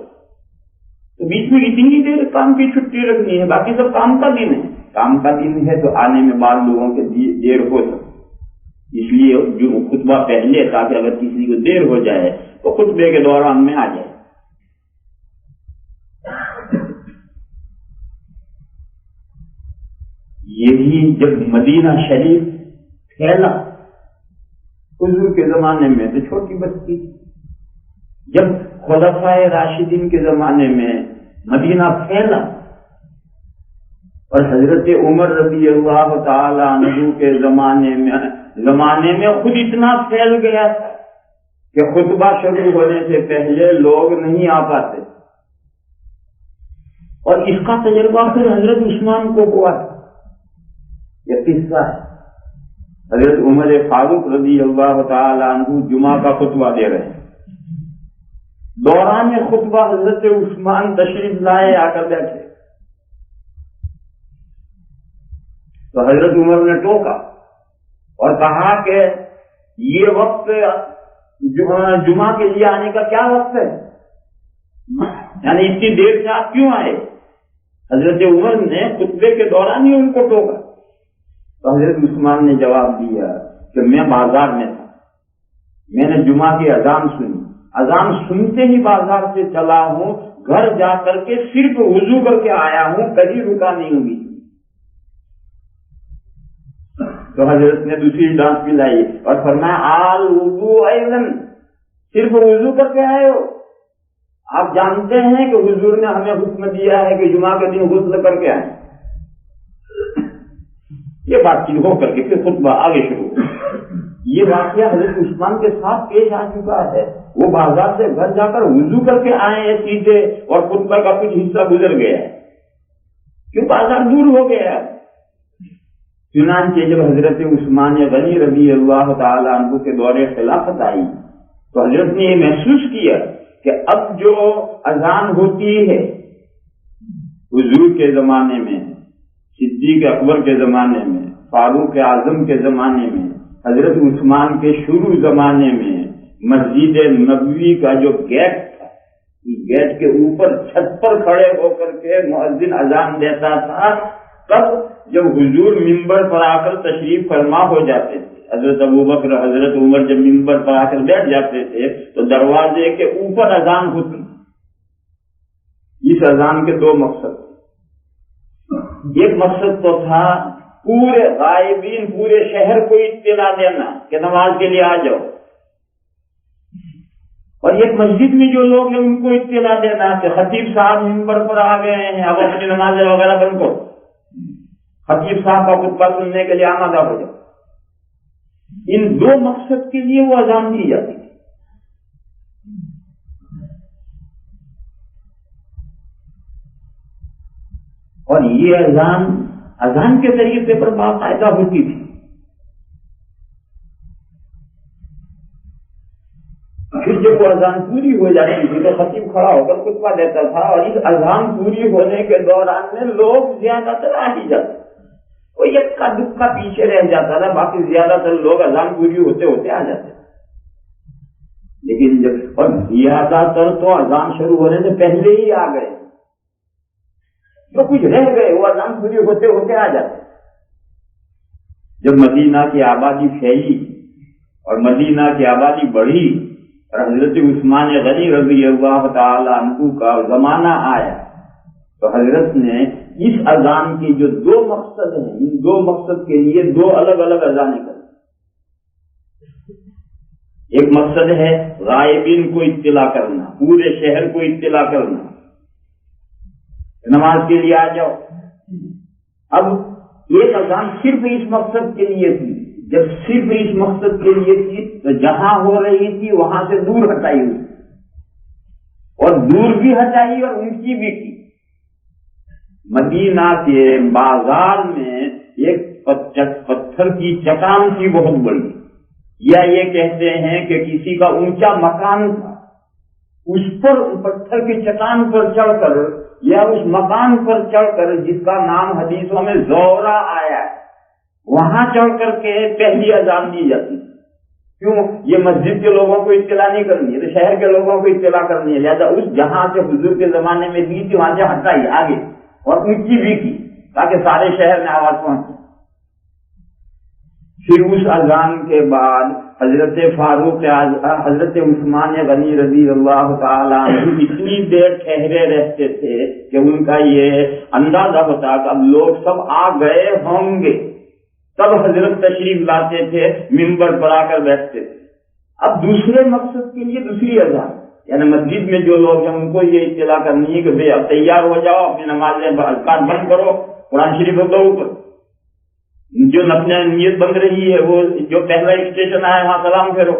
تو بیچ میں اتنی دیر کام کی چھٹی رکھنی ہے، باقی سب کام کا دن ہے، کام کا دن ہے تو آنے میں بعض لوگوں کے دیر ہو سکے، اس لیے جو خطبہ پہلے تاکہ اگر کسی کو دیر ہو جائے تو خطبے کے دوران میں آ جائے۔ یہی جب مدینہ شریف پھیلا، حضور کے زمانے میں تو چھوٹی بستی، جب خلفائے راشدین کے زمانے میں مدینہ پھیلا اور حضرت عمر رضی اللہ تعالی عنہ کے زمانے میں خود اتنا پھیل گیا کہ خطبہ شروع ہونے سے پہلے لوگ نہیں آ پاتے، اور اس کا تجربہ پھر حضرت عثمان کو ہوا تھا۔ یہ قصہ ہے، حضرت عمر فاروق رضی اللہ تعالی عنہ جمعہ کا خطبہ دے رہے ہیں، دوران خطبہ حضرت عثمان تشریف لائے، آ کر بیٹھے تو حضرت عمر نے ٹوکا اور کہا کہ یہ وقت جمعہ کے لیے آنے کا کیا وقت ہے، یعنی اتنی دیر سے آپ کیوں آئے؟ حضرت عمر نے خطبے کے دوران ہی ان کو ٹوکا تو حضرت عثمان نے جواب دیا کہ میں بازار میں تھا، میں نے جمعہ کی اذان سنی، اذان سنتے ہی بازار سے چلا ہوں، گھر جا کر کے صرف وضو کر کے آیا ہوں، کبھی رکا نہیں ہوگی۔ تو حضرت نے دوسری ڈانٹ پلائی اور فرمایا آل وضو ایضاً، صرف وضو کر کے آئے ہو؟ آپ جانتے ہیں کہ حضور نے ہمیں حکم دیا ہے کہ جمعہ کے دن غسل کر کے آئیں۔ یہ بات چیت ہو کر کے پھر خطبہ آگے شروع ہو۔ یہ واقعہ حضرت عثمان کے ساتھ پیش آ چکا ہے، وہ بازار سے گھر جا کر وضو کر کے آئے ہیں سیدھے، اور خطبہ کا کچھ حصہ گزر گیا ہے، کیوں بازار دور ہو گیا ہے۔ چنانچہ جب حضرت عثمان غنی رضی اللہ تعالی عنہ کے دور خلافت آئی تو حضرت نے یہ محسوس کیا کہ اب جو اذان ہوتی ہے حضور کے زمانے میں، صدیق اکبر کے زمانے میں، فاروق اعظم کے زمانے میں، حضرت عثمان کے شروع زمانے میں، مسجد نبوی کا جو گیٹ تھا، اس گیٹ کے اوپر چھت پر کھڑے ہو کر کے مؤذن اذان دیتا تھا، تب جب حضور ممبر پر آ کر تشریف فرما ہو جاتے تھے، حضرت ابوبکر حضرت عمر جب ممبر پر آ کر بیٹھ جاتے تھے تو دروازے کے اوپر اذان ہوتی۔ اس اذان کے دو مقصد، ایک مقصد تو تھا پورے غائبین، پورے شہر کو اطلاع دینا کہ نماز کے لیے آ جاؤ، اور ایک مسجد میں جو لوگ ہیں ان کو اطلاع دینا کہ خطیب صاحب ممبر پر آ گئے ہیں، اب اپنی نماز وغیرہ بند کرو، خطیب صاحب کا خطبہ سننے کے لیے آمادہ ہو جاؤ۔ ان دو مقصد کے لیے وہ اذان دی جاتی ہے۔ اور یہ اذان کے طریقے پر باقاعدہ ہوتی تھی۔ پھر جب وہ اذان پوری ہو جاتی تھی تو خطیب کھڑا ہو کر خطبہ دیتا تھا، اور اس اذان پوری ہونے کے دوران میں لوگ زیادہ تر آ ہی جاتے، وہ ایک کا دکھا پیچھے رہ جاتا تھا، باقی زیادہ تر لوگ اذان پوری ہوتے ہوتے آ جاتے۔ لیکن جب اور زیادہ تر تو اذان شروع ہونے سے پہلے ہی آ گئے، جو کچھ رہ گئے وہ اذان پوری ہوتے ہوتے آ جاتے۔ جب مدینہ کی آبادی پھیلی اور مدینہ کی آبادی بڑھی اور حضرت عثمان غنی رضی اللہ تعالی عنہ کا زمانہ آیا تو حضرت نے اس اذان کے جو دو مقصد ہیں، ان دو مقصد کے لیے دو الگ الگ اذانیں کر۔ ایک مقصد ہے غائبین کو اطلاع کرنا، پورے شہر کو اطلاع کرنا، نماز کے لیے آ جاؤ، اب ایک اذان صرف اس مقصد کے لیے تھی، جب صرف اس مقصد کے لیے تھی تو جہاں ہو رہی تھی وہاں سے دور ہٹائی ہوئی، اور دور بھی ہٹائی اور اونچی بھی کی۔ مدینہ کے بازار میں ایک پتھر کی چٹان تھی بہت بڑی، یا یہ کہتے ہیں کہ کسی کا اونچا مکان تھا، اس پر پتھر کی چٹان پر چڑھ کر یا اس مکان پر چڑھ کر جس کا نام حدیثوں میں زورا آیا ہے، وہاں چڑھ کر کے پہلی اذان دی جاتی۔ کیوں؟ یہ مسجد کے لوگوں کو اطلاع نہیں کرنی ہے، تو شہر کے لوگوں کو اطلاع کرنی ہے، لہٰذا اس جہاں سے حضور کے زمانے میں دی تھی وہاں سے ہٹائی آگے اور اونچی بھی کی تاکہ سارے شہر میں آواز پہنچے۔ پھر اس اذان کے بعد حضرت عثمان غنی رضی اللہ تعالیٰ عنہ اتنی دیر ٹھہرے رہتے تھے کہ ان کا یہ اندازہ ہوتا کہ اب لوگ سب آ گئے ہوں گے، تب حضرت تشریف لاتے تھے، منبر پر آ کر بیٹھتے تھے۔ اب دوسرے مقصد کے لیے دوسری اذان، یعنی مسجد میں جو لوگ ہیں ان کو یہ اطلاع کرنی ہے کہ بھئی اب تیار ہو جاؤ، اپنی نمازیں اذکار بند کرو، قرآن شریف ہوگا اوپر، جو اپنے نیت بند رہی ہے وہ جو پہلا اسٹیشن آیا وہاں سلام پھیرو،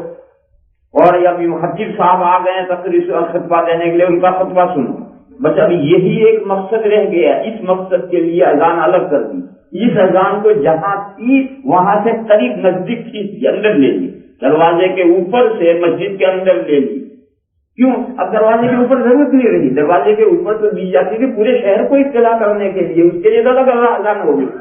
اور اب خطیب صاحب آ گئے تقریر خطبہ دینے کے لیے ان کا خطبہ سنو۔ بس اب یہی ایک مقصد رہ گیا، اس مقصد کے لیے اذان الگ کر دی۔ اس اذان کو جہاں تھی وہاں سے قریب نزدیک کھینچ دی، اندر لے لی، دروازے کے اوپر سے مسجد کے اندر لے لی۔ کیوں؟ اب دروازے کے اوپر ضرورت نہیں رہی، دروازے کے اوپر تو دی جاتی تھی پورے شہر کو اطلاع کرنے کے لیے، اس کے لیے الگ اذان ہو گئی۔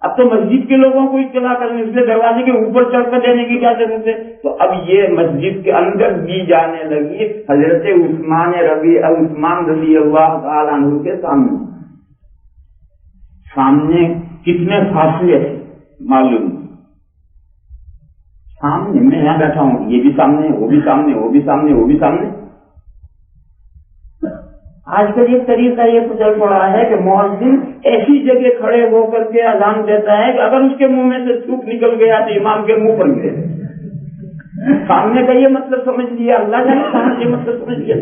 اب تو مسجد کے لوگوں کو اطلاع کرنے، اس لیے دروازے کے اوپر چڑھ کر دینے کی کیا ضرورت ہے؟ تو اب یہ مسجد کے اندر دی جانے لگی حضرت عثمان رضی اللہ تعالیٰ عنہ کے سامنے کتنے فاصلے تھے معلوم، سامنے میں یہاں بیٹھا ہوں، یہ بھی سامنے، وہ بھی سامنے، وہ بھی سامنے، وہ بھی سامنے۔ آج کل یہ طریقہ یہ چل پڑا ہے کہ مؤذن ایسی جگہ کھڑے ہو کر کے اذان دیتا ہے کہ اگر اس کے منہ میں سے تھوک نکل گیا تو امام کے منہ پر گرے۔ سامنے کا یہ مطلب سمجھ لیا، اللہ جانے کہاں یہ مطلب سمجھ لیا۔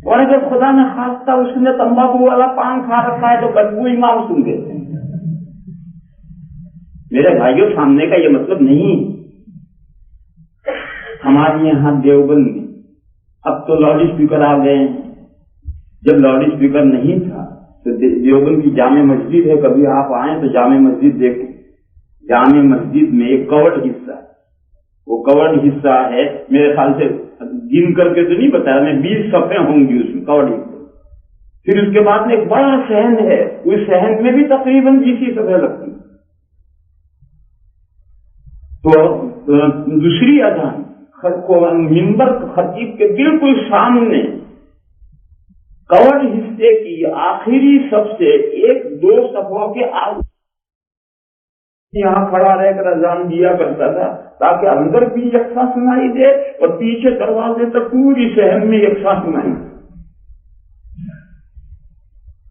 اور اگر خدا نے خواستہ اس نے تمباکو والا پان کھا رکھا ہے تو بدبو امام سن گئے۔ میرے بھائیوں، سامنے کا یہ مطلب نہیں۔ ہمارے یہاں دیوبند میں اب تو لاؤڈ اسپیکر آ گئے ہیں، جب لاؤڈ اسپیکر نہیں تھا تو دیوبند کی جامع مسجد ہے، کبھی آپ آئیں تو جامع مسجد دیکھیں۔ جامع مسجد میں ایک کورڈ حصہ ہے، وہ کورڈ حصہ ہے میرے خیال سے گن کر کے تو نہیں بتایا میں، 20 صفحے ہوں گی اس میں کورڈ حصہ۔ پھر اس کے بعد میں ایک بڑا صحن ہے، اس صحن میں بھی تقریباً 20 صفحے لگتی۔ تو دوسری اذان منبر خطیب کے بالکل سامنے کورڈ حصے کی آخری صف سے 1-2 صفوں کے آگے یہاں کھڑا رہ کر اذان دیا کرتا تھا تاکہ اندر بھی یکساں سنائی دے اور پیچھے دروازے تک پوری شہر میں یکساں سنائی دے۔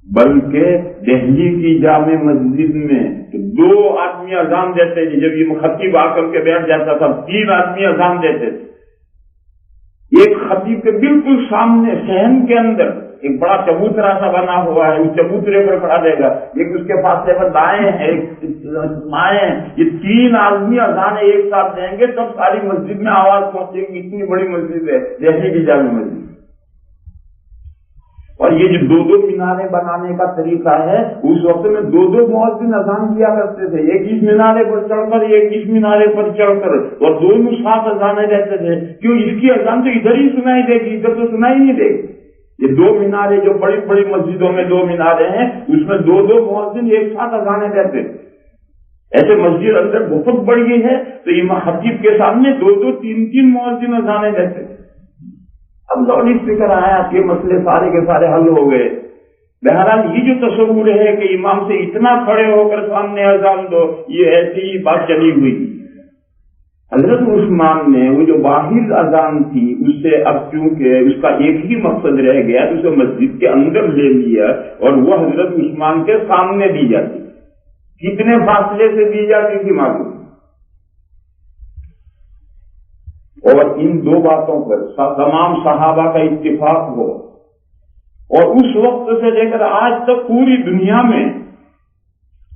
بلکہ دہلی کی جامع مسجد میں 2 آدمی اذان دیتے تھے، جب یہ خطیب آ کر کے بیٹھ جاتا تھا 3 آدمی اذان دیتے تھے۔ ایک خطیب کے بالکل سامنے صحن کے اندر ایک بڑا چبوترا سا بنا ہوا ہے، اس چبوترے پر کھڑا دے گا، ایک اس کے فاصلے پر دائیں ہیں، ایک مائیں ہیں، یہ 3 آدمی اذان ایک ساتھ دیں گے تب ساری مسجد میں آواز پہنچے گی۔ اتنی بڑی مسجد ہے دہلی کی جامع مسجد۔ اور یہ جو 2 مینارے بنانے کا طریقہ ہے، اس وقت میں 2 مؤذن اذان کیا کرتے تھے، ایک اس مینارے پر چڑھ کر ایک اس مینارے پر چڑھ کر، اور دونوں ساتھ اذانیں دیتے تھے۔ کیوں؟ اس کی اذان تو ادھر ہی سنائی دے گی، ادھر تو سنائی نہیں دے گی۔ یہ 2 مینارے جو بڑی بڑی مسجدوں میں 2 مینارے ہیں، اس میں 2 مؤذن ایک ساتھ اذانیں دیتے۔ ایسے مسجد اندر بہت بڑی ہے تو امام خطیب کے سامنے 2 3 مؤذن اذانیں دیتے۔ اب لاؤڈ اسپیکر آیا، یہ مسئلے سارے کے سارے حل ہو گئے۔ بہرحال یہ جو تصور ہے کہ امام سے اتنا کھڑے ہو کر سامنے اذان دو، یہ ایسی ہی بات چلی ہوئی۔ حضرت عثمان نے وہ جو باہر اذان تھی اس سے اب چونکہ اس کا ایک ہی مقصد رہ گیا تو اسے مسجد کے اندر لے لیا اور وہ حضرت عثمان کے سامنے دی جاتی۔ کتنے فاصلے سے دی جاتی تھی معلوم؟ اور ان 2 باتوں پر تمام صحابہ کا اتفاق ہو، اور اس وقت سے لے کر آج تک پوری دنیا میں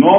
9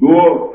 2,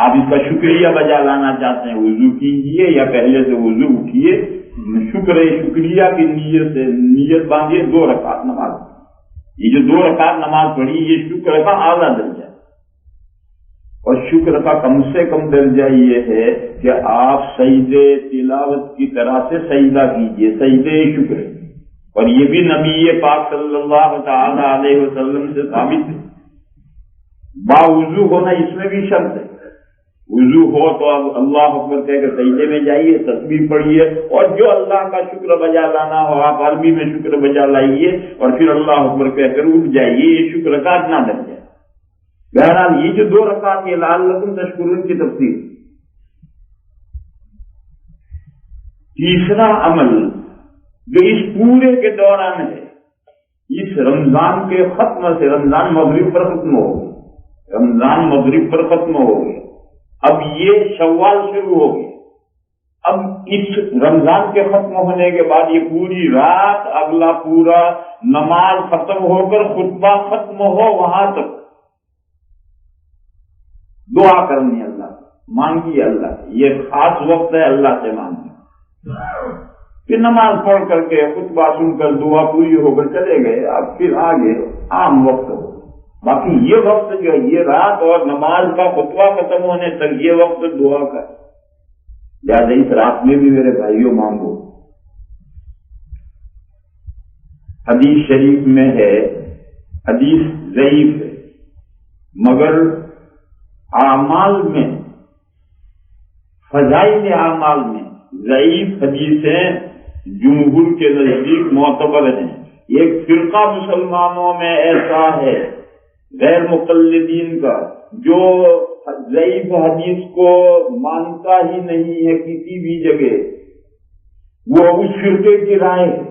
آپ اس کا شکریہ بجا لانا چاہتے ہیں، وضو کیجیے یا پہلے سے وضو اٹھیے، شکریہ کی نیت سے نیت باندھیے 2 رکعت نماز۔ یہ جو 2 رکعت نماز پڑھی یہ شکر کا اعلیٰ درجہ ہے، اور شکر کا کم سے کم درجہ یہ ہے کہ آپ سجدے تلاوت کی طرح سے سجدہ کیجیے، سجدے شکر، اور یہ بھی نبی پاک صلی اللہ تعالی علیہ وسلم سے ثابت ہے۔ باوضو ہونا اس میں بھی شرط ہے، وضو ہو تو اب اللہ اکبر کہہ کے سجدے میں جائیے، تسبیح پڑھیے، اور جو اللہ کا شکر بجا لانا ہو آپ عربی میں شکر بجا لائیے، اور پھر اللہ اکبر کہہ کر اٹھ جائیے، یہ شکر کا اتنا درجہ ہے۔ بہرحال یہ جو 2 رکعت یہ لعلکم تشکرون کی تفسیر۔ تیسرا عمل جو اس پورے کے دوران ہے، اس رمضان کے ختم سے، رمضان مغرب پر ختم ہو گیا، رمضان مغرب پر ختم ہو گیا، اب یہ شوال شروع ہو گیا۔ اب اس رمضان کے ختم ہونے کے بعد یہ پوری رات، اگلا پورا نماز ختم ہو کر خطبہ ختم ہو وہاں تک دعا کرنی، اللہ مانگی، اللہ یہ خاص وقت ہے اللہ سے مانگی۔ پھر نماز پڑھ کر کے خطبہ سن کر دعا پوری ہو کر چلے گئے، اب پھر آگے عام وقت ہو۔ باقی یہ وقت جو ہے یہ رات اور نماز کا خطبہ ختم ہونے تک یہ وقت دعا کا ہے، لہٰذا اس رات میں بھی میرے بھائیوں مانگو۔ حدیث شریف میں ہے، حدیث ضعیف ہے مگر اعمال میں، فضائل اعمال میں ضعیف حدیثیں جمہور کے نزدیک معتبر ہیں۔ ایک فرقہ مسلمانوں میں ایسا ہے غیر مقلدین کا جو ضعیف حدیث کو مانتا ہی نہیں ہے کسی بھی جگہ، وہ اس فرقے کی رائے ہے۔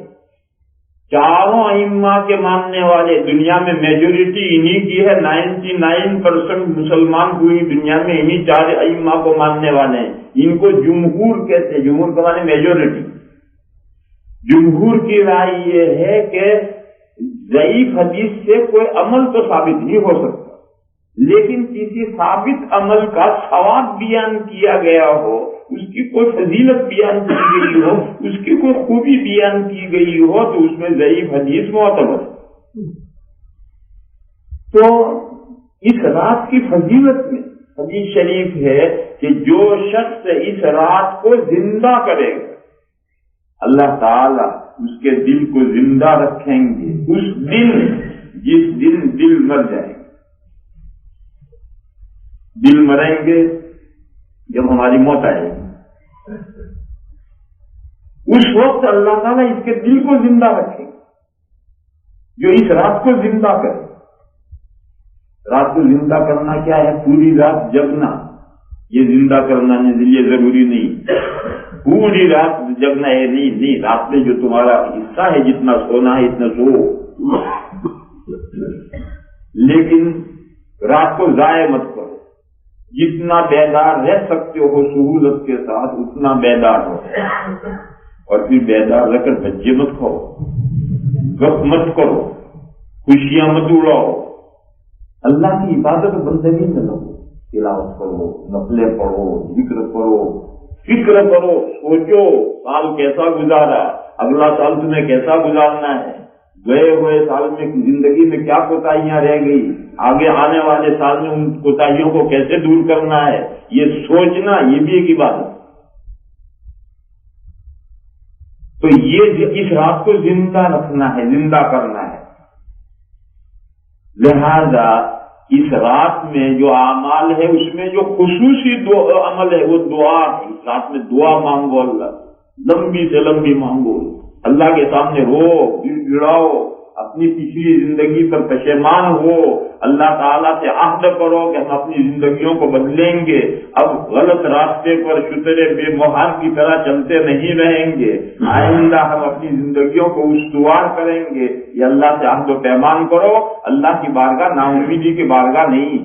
چاروں ائمہ کے ماننے والے، دنیا میں میجورٹی انہی کی ہے، 99% مسلمان پوری دنیا میں انہی 4 ائمہ کو ماننے والے ہیں، ان کو جمہور کہتے ہیں، جمہور کا معنی میجورٹی۔ جمہور کی رائے یہ ہے کہ ضعیف حدیث سے کوئی عمل تو ثابت نہیں ہو سکتا، لیکن کسی ثابت عمل کا ثواب بیان کیا گیا ہو، اس کی کوئی فضیلت بیان کی گئی ہو، اس کی کوئی خوبی بیان کی گئی ہو، تو اس میں ضعیف حدیث معتبر ہے۔ تو اس رات کی فضیلت میں حدیث شریف ہے کہ جو شخص اس رات کو زندہ کرے گا اللہ تعالی اس کے دل کو زندہ رکھیں گے، اس دن جس دن دل مر جائے گا۔ دل مریں گے جب ہماری موت آئے گی، اس وقت اللہ تعالیٰ اس کے دل کو زندہ رکھے گا جو اس رات کو زندہ کرے۔ رات کو زندہ کرنا کیا ہے؟ پوری رات جگنا، یہ زندہ کرنا یہ ضروری نہیں، پوری رات جگنا ہے نہیں، رات میں جو تمہارا حصہ ہے جتنا سونا ہے اتنا سو، لیکن رات کو ضائع مت کرو، جتنا بیدار رہ سکتے ہو سہولت کے ساتھ اتنا بیدار ہو، اور پھر بیدار رہ کر بچے مت کھاؤ، گپ مت کرو، خوشیاں مت اڑاؤ، اللہ کی عبادت بندگی میں لگو، تلاوت کرو، نفلیں پڑھو، ذکر کرو، فکر کرو، سوچو سال کیسا گزارا، اگلا سال تمہیں کیسا گزارنا ہے، گئے ہوئے سال میں زندگی میں کیا کوتاہیاں رہ گئی، آگے آنے والے سال میں ان کوتاہیوں کو کیسے دور کرنا ہے، یہ سوچنا یہ بھی ایک عبادت۔ تو یہ اس رات کو زندہ رکھنا ہے، زندہ کرنا ہے، لہذا اس رات میں جو اعمال ہے اس میں جو خصوصی عمل ہے وہ دعا ہے۔ اس رات میں دعا مانگو، اللہ لمبی سے لمبی مانگو، اللہ کے سامنے رو، گڑ گڑاؤ، اپنی پچھلی زندگی پر پشیمان ہو، اللہ تعالیٰ سے عہد کرو کہ ہم اپنی زندگیوں کو بدلیں گے، اب غلط راستے پر شترے بے مہار کی طرح چلتے نہیں رہیں گے، آئندہ ہم اپنی زندگیوں کو استوار کریں گے، یہ اللہ سے عہد و پیمان کرو۔ اللہ کی بارگاہ نا امیدی کی بارگاہ نہیں،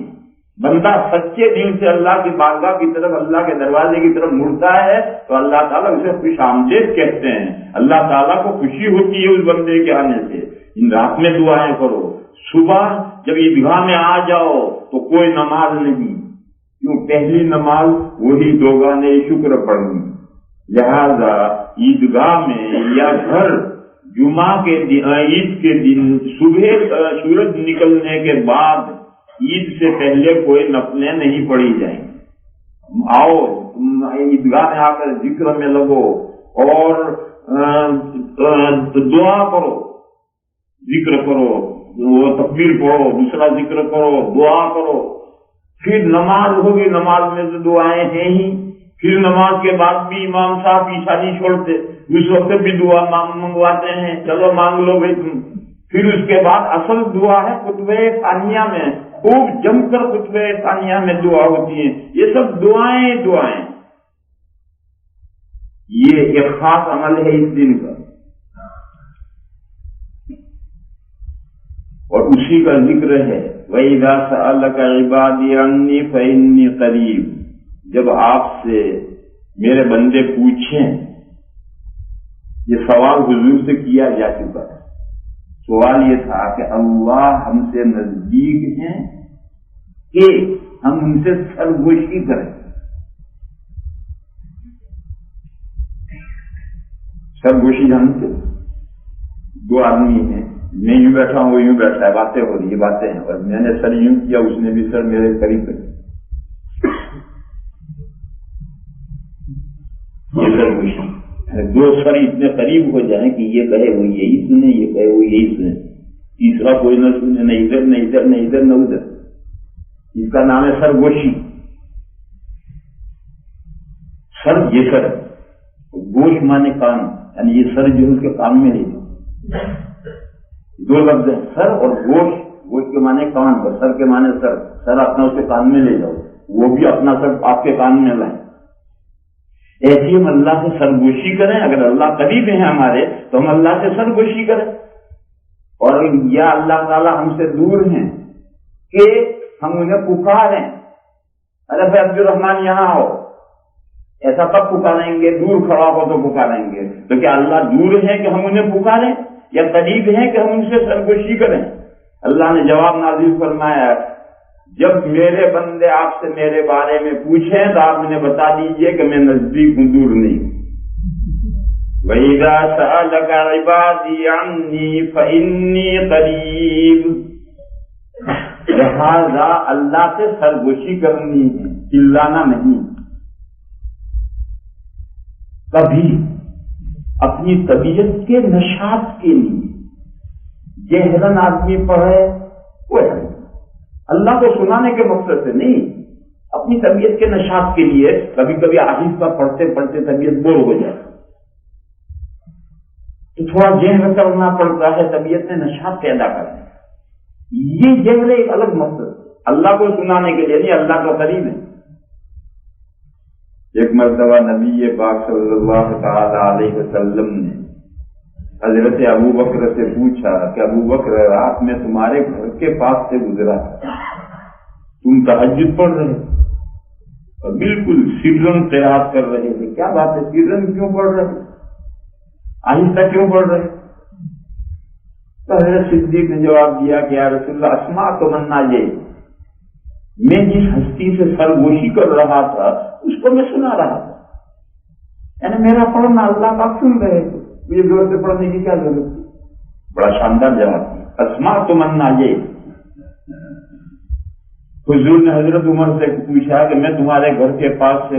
بندہ سچے دل سے اللہ کی بارگاہ کی طرف، اللہ کے دروازے کی طرف مڑتا ہے تو اللہ تعالیٰ اسے خوش آمدید کہتے ہیں، اللہ تعالیٰ کو خوشی ہوتی ہے اس بندے کے آنے سے۔ ان رات میں دعائیں کرو، صبح جب عیدگاہ میں آ جاؤ تو کوئی نماز نہیں، کیوں پہلی نماز وہی دوگانے شکر پڑھنی، لہذا عیدگاہ میں یا گھر جمعہ کے دن، عید کے دن صبح سورج نکلنے کے بعد عید سے پہلے کوئی نفلیں نہیں پڑھی جائیں۔ آؤ عیدگاہ میں آ کر ذکر میں لگو اور دعا کرو، ذکر کرو، وہ تکبیر پڑھو، دوسرا ذکر کرو، دعا کرو، پھر نماز ہوگی، نماز میں تو دعائیں ہیں ہی، پھر نماز کے بعد بھی امام صاحب پیچھا نہیں چھوڑتے، اس وقت بھی دعا منگواتے ہیں، چلو مانگ لو بھائی تم۔ پھر اس کے بعد اصل دعا ہے خطبہ ثانیہ میں، خوب جم کر خطبہ ثانیہ میں دعا ہوتی ہے۔ یہ سب دعائیں دعائیں، یہ ایک خاص عمل ہے اس دن کا، اور اسی کا ذکر ہے وَإِذَا سَأَلَكَ عِبَادِي عَنِّي فَإِنِّي قَرِيبٌ۔ جب آپ سے میرے بندے پوچھیں، یہ سوال حضور سے کیا جا چکا ہے، سوال یہ تھا کہ اللہ ہم سے نزدیک ہیں کہ ہم ان سے سرگوشی کریں۔ سرگوشی جانتے، دو آدمی ہیں، میں یوں بیٹھا ہوں وہ یوں بیٹھا ہے، باتیں ہو رہی، یہ باتیں ہیں، اور میں نے سر یوں کیا، اس نے بھی سر میرے قریب کر، یہ سرگوشی۔ دو سر اتنے قریب ہو جائیں کہ یہ کہے وہ یہی سنے، یہ کہے وہ یہی سنے، تیسرا کوئی نہ سنے، نہ ادھر نہ ادھر نہ ادھر نہ ادھر، اس کا نام ہے سرگوشی۔ سر یہ سر، گوش مانے کان، یعنی یہ سر جو اس کے کان میں ہے، دو لفظ ہیں سر اور گوش۔ گوش کے معنی کان اور سر کے معنی سر، سر اپنا اس کے کان میں لے جاؤ، وہ بھی اپنا سر آپ کے کان میں لائیں۔ ایسی ہم اللہ سے سرگوشی کریں، اگر اللہ قریب ہیں ہمارے تو ہم اللہ سے سرگوشی کریں، اور یا اللہ تعالیٰ ہم سے دور ہیں کہ ہم انہیں پکاریں، ارے بھائی عبد الرحمان یہاں آؤ، ایسا کب پکاریں گے؟ دور کھڑا ہو تو پکاریں گے، تو کیا اللہ دور ہے کہ ہم انہیں پکاریں، یا قریب ہے کہ ہم ان سے سرگوشی کریں؟ اللہ نے جواب نازل فرمایا، جب میرے بندے آپ سے میرے بارے میں پوچھیں تو آپ انہیں بتا دیجئے کہ میں نزدیک ہوں، دور نہیں۔ وَإِذَا سَأَلَكَ عِبَادِي عَنِّي فَإِنِّي قَرِيبٌ۔ لہذا اللہ سے سرگوشی کرنی ہے، چلانا نہیں۔ کبھی اپنی طبیعت کے نشاط کے لیے جہرن آدمی پڑھے، وہ ہے اللہ کو سنانے کے مقصد سے نہیں، اپنی طبیعت کے نشاط کے لیے کبھی کبھی آہستہ پڑھتے پڑھتے طبیعت بور ہو جائے تو تھوڑا جہر کرنا پڑتا ہے، طبیعت میں نشاط پیدا کرنا، یہ جہر ایک الگ مقصد، اللہ کو سنانے کے لیے نہیں، اللہ کا قریب ہے۔ ایک مرتبہ نبی پاک صلی اللہ تعالی علیہ وسلم نے حضرت ابو بکر سے پوچھا کہ ابو بکر رات میں تمہارے گھر کے پاس سے گزرا، تم تہجد پڑھ رہے اور بالکل سرن قرات کر رہے تھے، کیا بات ہے، سرن کیوں پڑھ رہے، آہستہ کیوں پڑھ رہے؟ تو حضرت صدیق نے جواب دیا کہ یا رسول اللہ، اسمع تمنا یہ، میں جس ہستی سے سرگوشی کر رہا تھا اس کو میں سنا رہا تھا، یعنی میرا پڑھنا اللہ کا سن رہے تھے، یہ زور سے پڑھنے کی کیا ضرورت تھی؟ بڑا شاندار جواب دیا، اسمع تمنا یہ۔ حضور نے حضرت عمر سے پوچھا کہ میں تمہارے گھر کے پاس سے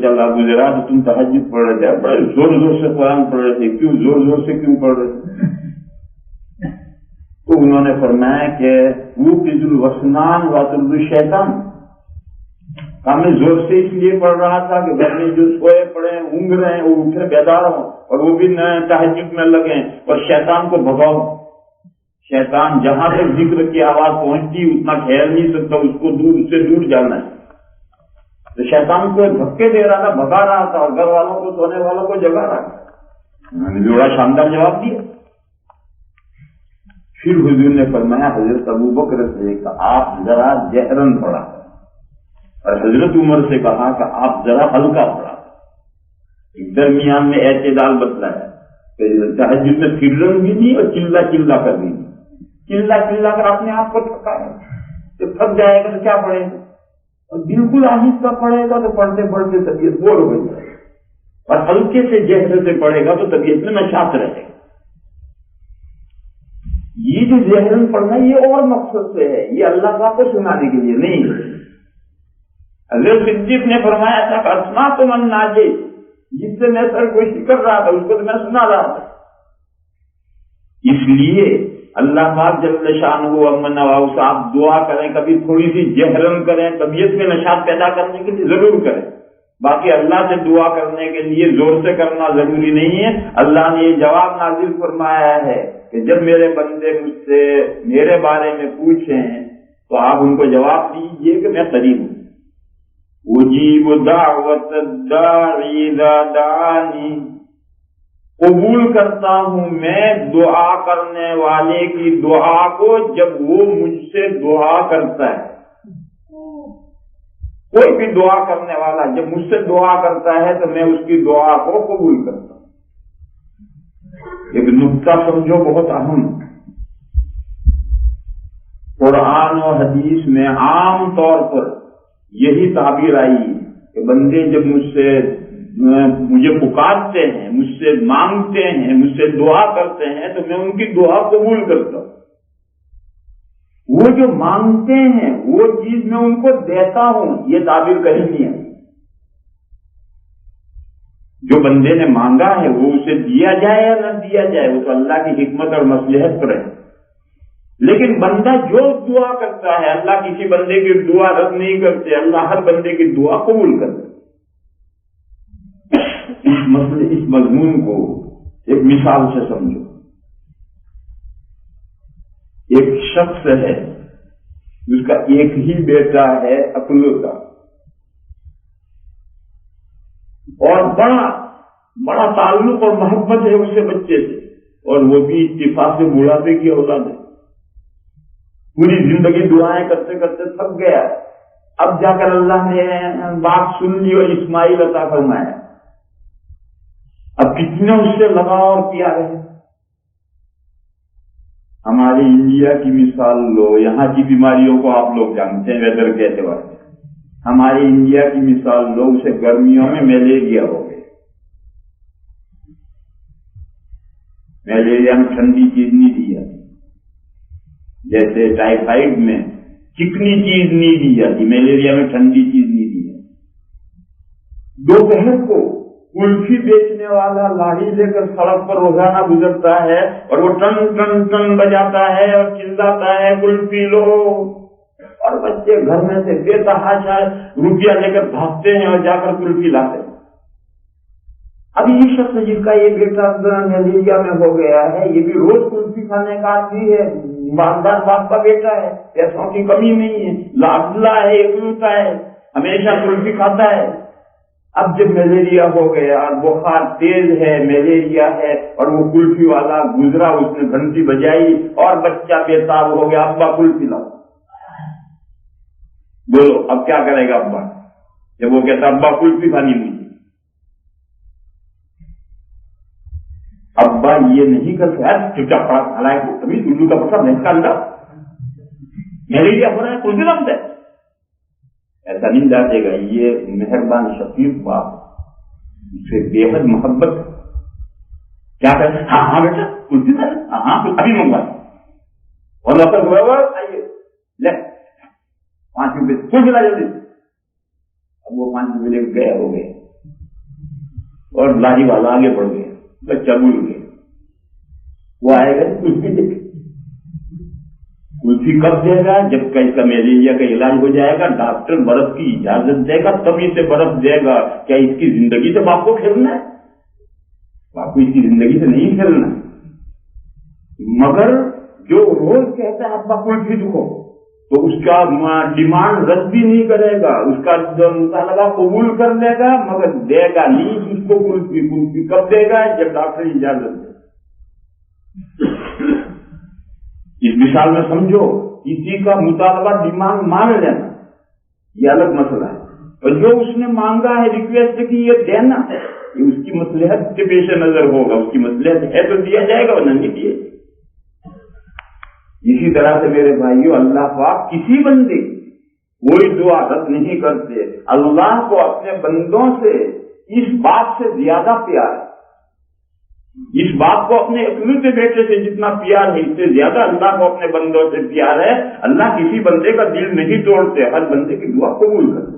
چلا گزرا تو تم تہجد پڑھ رہے تھے، بڑے زور زور سے قرآن پڑھ رہے تھے، کیوں زور زور سے کیوں پڑھ رہے تھے؟ تو انہوں نے فرمایا کہ وہ قِذُ الْوَسْنَانِ وَاطُرُ الشَّيْطَانِ، میں زور سے اس لیے پڑھ رہا تھا کہ گھر میں جو سوئے پڑے ہیں، اونگ رہے ہیں، وہ اٹھے بیدار ہوں اور وہ بھی تہجد میں لگیں، اور شیطان کو بھگاؤ۔ شیطان جہاں تک ذکر کی آواز پہنچتی اتنا ٹھہر نہیں سکتا، اس کو دور سے دور جانا ہے، تو شیطان کو دھکے دے رہا تھا، بھگا رہا تھا، اور گھر والوں کو، سونے والوں کو جگا رہا تھا۔ میں نے بڑا شاندار جواب دیا۔ پھر حضور نے فرمایا حضرت ابو بکر سے کہ آپ ذرا جہرن پڑھا، اور حضرت عمر سے کہا کہ آپ ذرا ہلکا پڑھا، درمیان میں اعتدال بتلایا کہ تہجد میں سرن بھی نہیں اور چلا چلا کر بھی نہیں، چلا چلا کر اپنے آپ کو تھکا ہے، تو تھک جائے گا تو کیا پڑھے گا، اور بالکل آہستہ پڑھے گا تو پڑھتے پڑھتے طبیعت بور ہو جائے گا، اور ہلکے سے ذہن سے پڑھے گا تو طبیعت میں نشاط رہے گا۔ یہ جو ذہن پڑھنا یہ اور مقصد سے ہے، یہ اللہ کا کو سنانے کے لیے نہیں ہے۔ حضرت صدیق نے فرمایا تھا کہ اسمعت من ناجی، جس سے میں سرگوشی کر رہا تھا اس کو تو میں سنا رہا تھا۔ اس لیے اللہ پاک جل شانہ امن نواز سے آپ دعا کریں، کبھی تھوڑی سی جہرن کریں، طبیعت میں نشاط پیدا کرنے کے لیے ضرور کریں، باقی اللہ سے دعا کرنے کے لیے زور سے کرنا ضروری نہیں ہے۔ اللہ نے یہ جواب نازل فرمایا ہے کہ جب میرے بندے مجھ سے میرے بارے میں پوچھیں تو آپ ان کو جواب دیجیے کہ میں قریب ہوں۔ اجیب دعوت الداعی اذا دعانی، قبول کرتا ہوں میں دعا کرنے والے کی دعا کو جب وہ مجھ سے دعا کرتا ہے۔ کوئی بھی دعا کرنے والا جب مجھ سے دعا کرتا ہے تو میں اس کی دعا کو قبول کرتا ہوں۔ ایک نقطہ سمجھو بہت اہم، قرآن و حدیث میں عام طور پر یہی تعبیر آئی کہ بندے جب مجھے پکارتے ہیں، مجھ سے مانگتے ہیں، مجھ سے دعا کرتے ہیں تو میں ان کی دعا قبول کرتا ہوں۔ وہ جو مانگتے ہیں وہ چیز میں ان کو دیتا ہوں، یہ تعبیر کہیں نہیں ہے۔ جو بندے نے مانگا ہے وہ اسے دیا جائے یا نہ دیا جائے وہ تو اللہ کی حکمت اور مصلحت پر ہے، لیکن بندہ جو دعا کرتا ہے اللہ کسی بندے کی دعا رد نہیں کرتے، اللہ ہر بندے کی دعا قبول کرتے۔ اس مضمون کو ایک مثال سے سمجھو۔ ایک شخص ہے جس کا ایک ہی بیٹا ہے اکلوتا، اور بڑا تعلق اور محبت ہے اسے بچے سے، اور وہ بھی اتفاق سے بڑھاپے کی اولاد ہے۔ پوری زندگی دعائیں کرتے کرتے تھک گیا، اب جا کر اللہ نے بات سن لی اور اسماعیل عطا فرمایا۔ اب کتنے اس سے لگاؤ اور پیارے ہیں۔ ہمارے انڈیا کی مثال لو، یہاں کی بیماریوں کو آپ لوگ جانتے ہیں ویدر کے اعتبار سے۔ ہمارے انڈیا کی مثال لو، اسے گرمیوں میں ملیریا ہو گیا۔ ملیریا میں ٹھنڈی چیز نہیں دی جاتی، جیسے ٹائیفائڈ میں چکنی چیز نہیں دی جاتی، ملیریا میں ٹھنڈی چیز نہیں دی جاتی۔ دوپہر کو کلفی بیچنے والا لاٹھی لے کر سڑک پر روزانہ گزرتا ہے اور وہ ٹن ٹن ٹن بجاتا ہے اور چلاتا ہے کلفی لو، اور بچے گھر میں سے بے تحاشا روپیہ لے کر بھاگتے ہیں اور جا کر کلفی لاتے ہیں۔ اب یہ شخص جس کا یہ بیٹا ملیریا میں ہو گیا ہے، یہ بھی روز کلفی کھانے کا عادی ہے، مالدار باپ کا بیٹا ہے، پیسوں کی کمی نہیں ہے، لاڈلا ہے، اکلوتا ہے، ہمیشہ کلفی کھاتا ہے۔ اب جب ملیریا ہو گیا اور بخار تیز ہے، ملیریا ہے، اور وہ کلفی والا گزرا، اس نے گھنٹی بجائی اور بچہ بےتاب ہو گیا، ابا کلفی لاؤ۔ بولو اب کیا کرے گا ابا جب وہ کہتا ابا کلفی کھانی مجھے؟ ابا یہ نہیں کر سکتا، چپ چاپ پڑا کھانا ہے، کبھی الو کا پتہ نہیں کا ملیریا ہو رہا ہے کلفی لفظ ہے، ایسا نہیں جاتے گا۔ یہ مہربان شفیق باپ اس سے بے حد محبت کیا کہتے ہیں، ہاں ہاں بیٹا کلفی ہاں ہاں ابھی منگوا اور آئیے لے 5 روپے کلفی لا جلدی۔ اب وہ 5 روپے لے گئے ہو گئے اور لاری والا آگے بڑھ گیا، بچہ بھول گیا، وہ آئے گا کلفی دے۔ کلفی کب دے گا؟ جب کا اس کا ملیریا کا علاج ہو جائے گا، ڈاکٹر برف کی اجازت دے گا تب اسے برف دے گا۔ کیا اس کی زندگی سے باپ کو کھیلنا ہے؟ باپ کو اس کی زندگی سے نہیں کھیلنا، مگر جو روز کہتا ہے ابا کلفی دکھو تو اس کا ڈیمانڈ رد بھی نہیں کرے گا، اس کا مطالبہ قبول کر لے گا، مگر دے گا نہیں اس کو کلفی۔ کلفی کب دے گا؟ جب ڈاکٹر اجازت دے۔ اس مثال میں سمجھو، کسی کا مطالبہ ڈیمانڈ مان لینا یہ الگ مسئلہ ہے، اور جو اس نے مانگا ہے ریکویسٹ کی یہ دینا، یہ اس کی مصلحت کے پیش نظر ہوگا، اس کی مصلحت ہے تو دیا جائے گا ورنہ نہیں دیا جائے گا۔ اسی طرح سے میرے بھائیوں، اللہ پاک کسی بندے کوئی دعا رد نہیں کرتے. اللہ کو اپنے بندوں سے اس بات سے زیادہ پیار ہے. اس بات کو اپنے اکلوتے بیٹے سے جتنا پیار ہے اس سے زیادہ اللہ کو اپنے بندوں سے پیار ہے. اللہ کسی بندے کا دل نہیں توڑتے، ہر بندے کی دعا قبول کرتے.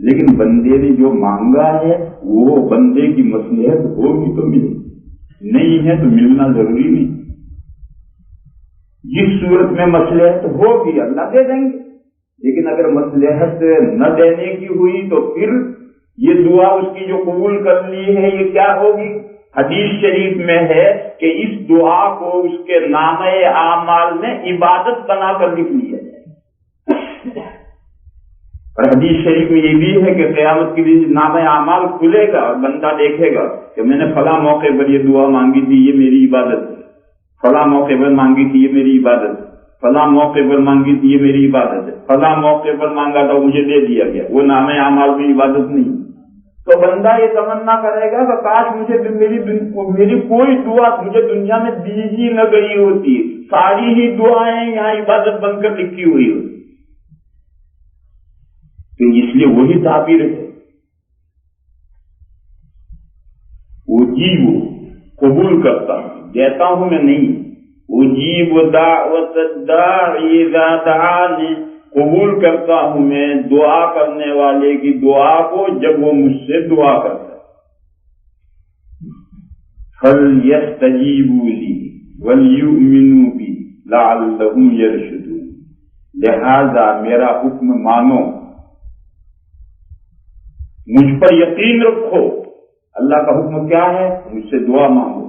لیکن بندے نے جو مانگا ہے وہ بندے کی مصلحت ہوگی تو ملے، نہیں ہے تو ملنا ضروری نہیں. جس صورت میں مصلحت ہوگی اللہ دے دیں گے، لیکن اگر مصلحت نہ دینے کی ہوئی تو پھر یہ دعا اس کی جو قبول کر لی ہے یہ کیا ہوگی؟ حدیث شریف میں ہے کہ اس دعا کو اس کے نامہ اعمال میں عبادت بنا کر لکھ لیا جائے. اور حدیث شریف میں یہ بھی ہے کہ قیامت کے دن نامہ اعمال کھلے گا اور بندہ دیکھے گا کہ میں نے فلاں موقع پر یہ دعا مانگی تھی، یہ میری عبادت ہے. فلاں موقع پر مانگی تھی، یہ میری عبادت ہے. فلاں موقع پر مانگی تھی، یہ میری عبادت ہے. فلاں موقع پر مانگا تھا مجھے دے دیا گیا، وہ نامہ اعمال میں عبادت نہیں. تو بندہ یہ تمنا کرے گا کہ کاش مجھے میری کوئی دعا مجھے دنیا میں دی ہی نہ گئی ہوتی، ساری ہی دعائیں یہاں عبادت بن کر لکھی ہوئی ہوتی. تو اس لیے وہی تعبیر ہے، وہ جیو قبول کرتا ہوں، دیتا ہوں میں نہیں. اجیب دعوت الداعی اذا دعانی، قبول کرتا ہوں میں دعا کرنے والے کی دعا کو جب وہ مجھ سے دعا کرتا ہے. فَلْيَسْتَجِيبُوا لِي وَلْيُؤْمِنُوا بِي لَعَلَّهُمْ يَرْشُدُونَ، لہذا میرا حکم مانو، مجھ پر یقین رکھو. اللہ کا حکم کیا ہے؟ مجھ سے دعا مانگو.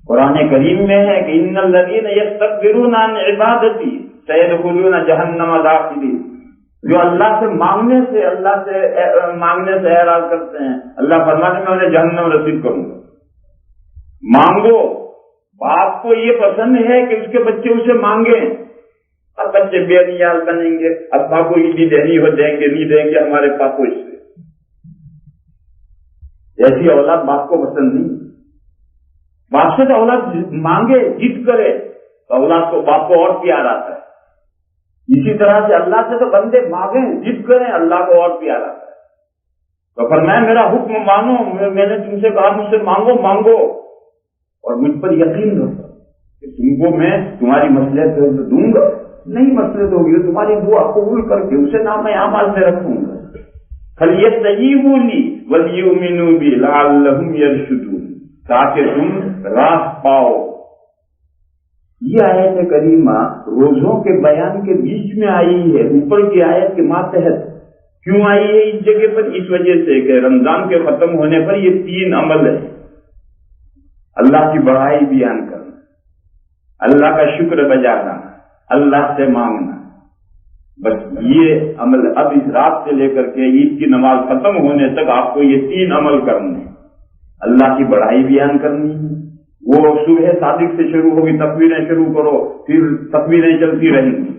قرآن کریم میں ہے کہ ان الذین یستکبرون عن عبادتی سیدخلون جہنم داخلین. جو اللہ سے مانگنے سے اعراض کرتے ہیں، اللہ فرماتے ہیں میں انہیں جہنم رسید کروں گا. مانگو. باپ کو یہ پسند ہے کہ اس کے بچے اسے مانگیں. اب بچے بے نیاز بنیں گے، ابا کو عیدی دینی ہو دیں گے، نہیں دیں گے ہمارے پاپ کو. اس سے ایسی اولاد باپ کو پسند نہیں. باپ سے تو اولاد مانگے، ضد کرے تو اولاد کو باپ کو اور پیار آتا ہے. اسی طرح سے اللہ سے تو بندے مانگیں، ضد کریں، اللہ کو اور پیار آتا ہے. تو فرمایا میرا حکم مانو، میں نے تم سے کہا مجھ سے مانگو اور مجھ پر یقین رکھو کہ تم کو میں تمہاری مصلحت دوں گا. نہیں مصلحت ہوگی تو تمہاری دعا قبول کر کے اسے نام اعمال میں رکھوں گا. فَلْيَسْتَجِيبُوا لِي وَلْيُؤْمِنُوا بِي لَعَلَّهُمْ يَرْشُدُونَ، تاکہ تم راہ پاؤ. یہ آیت کریمہ روزوں کے بیان کے بیچ میں آئی ہے، اوپر کی آیت کے ماتحت. کیوں آئی ہے اس جگہ پر؟ اس وجہ سے کہ رمضان کے ختم ہونے پر یہ 3 عمل ہے. اللہ کی بڑائی بیان کرنا، اللہ کا شکر بجانا، اللہ سے مانگنا. بس یہ عمل اب اس رات سے لے کر کے عید کی نماز ختم ہونے تک آپ کو یہ 3 عمل کرنے ہیں. اللہ کی بڑائی بیان کرنی ہے. وہ صبح صادق سے شروع ہوگی، تکبیریں شروع کرو، پھر تکبیریں چلتی رہیں گی.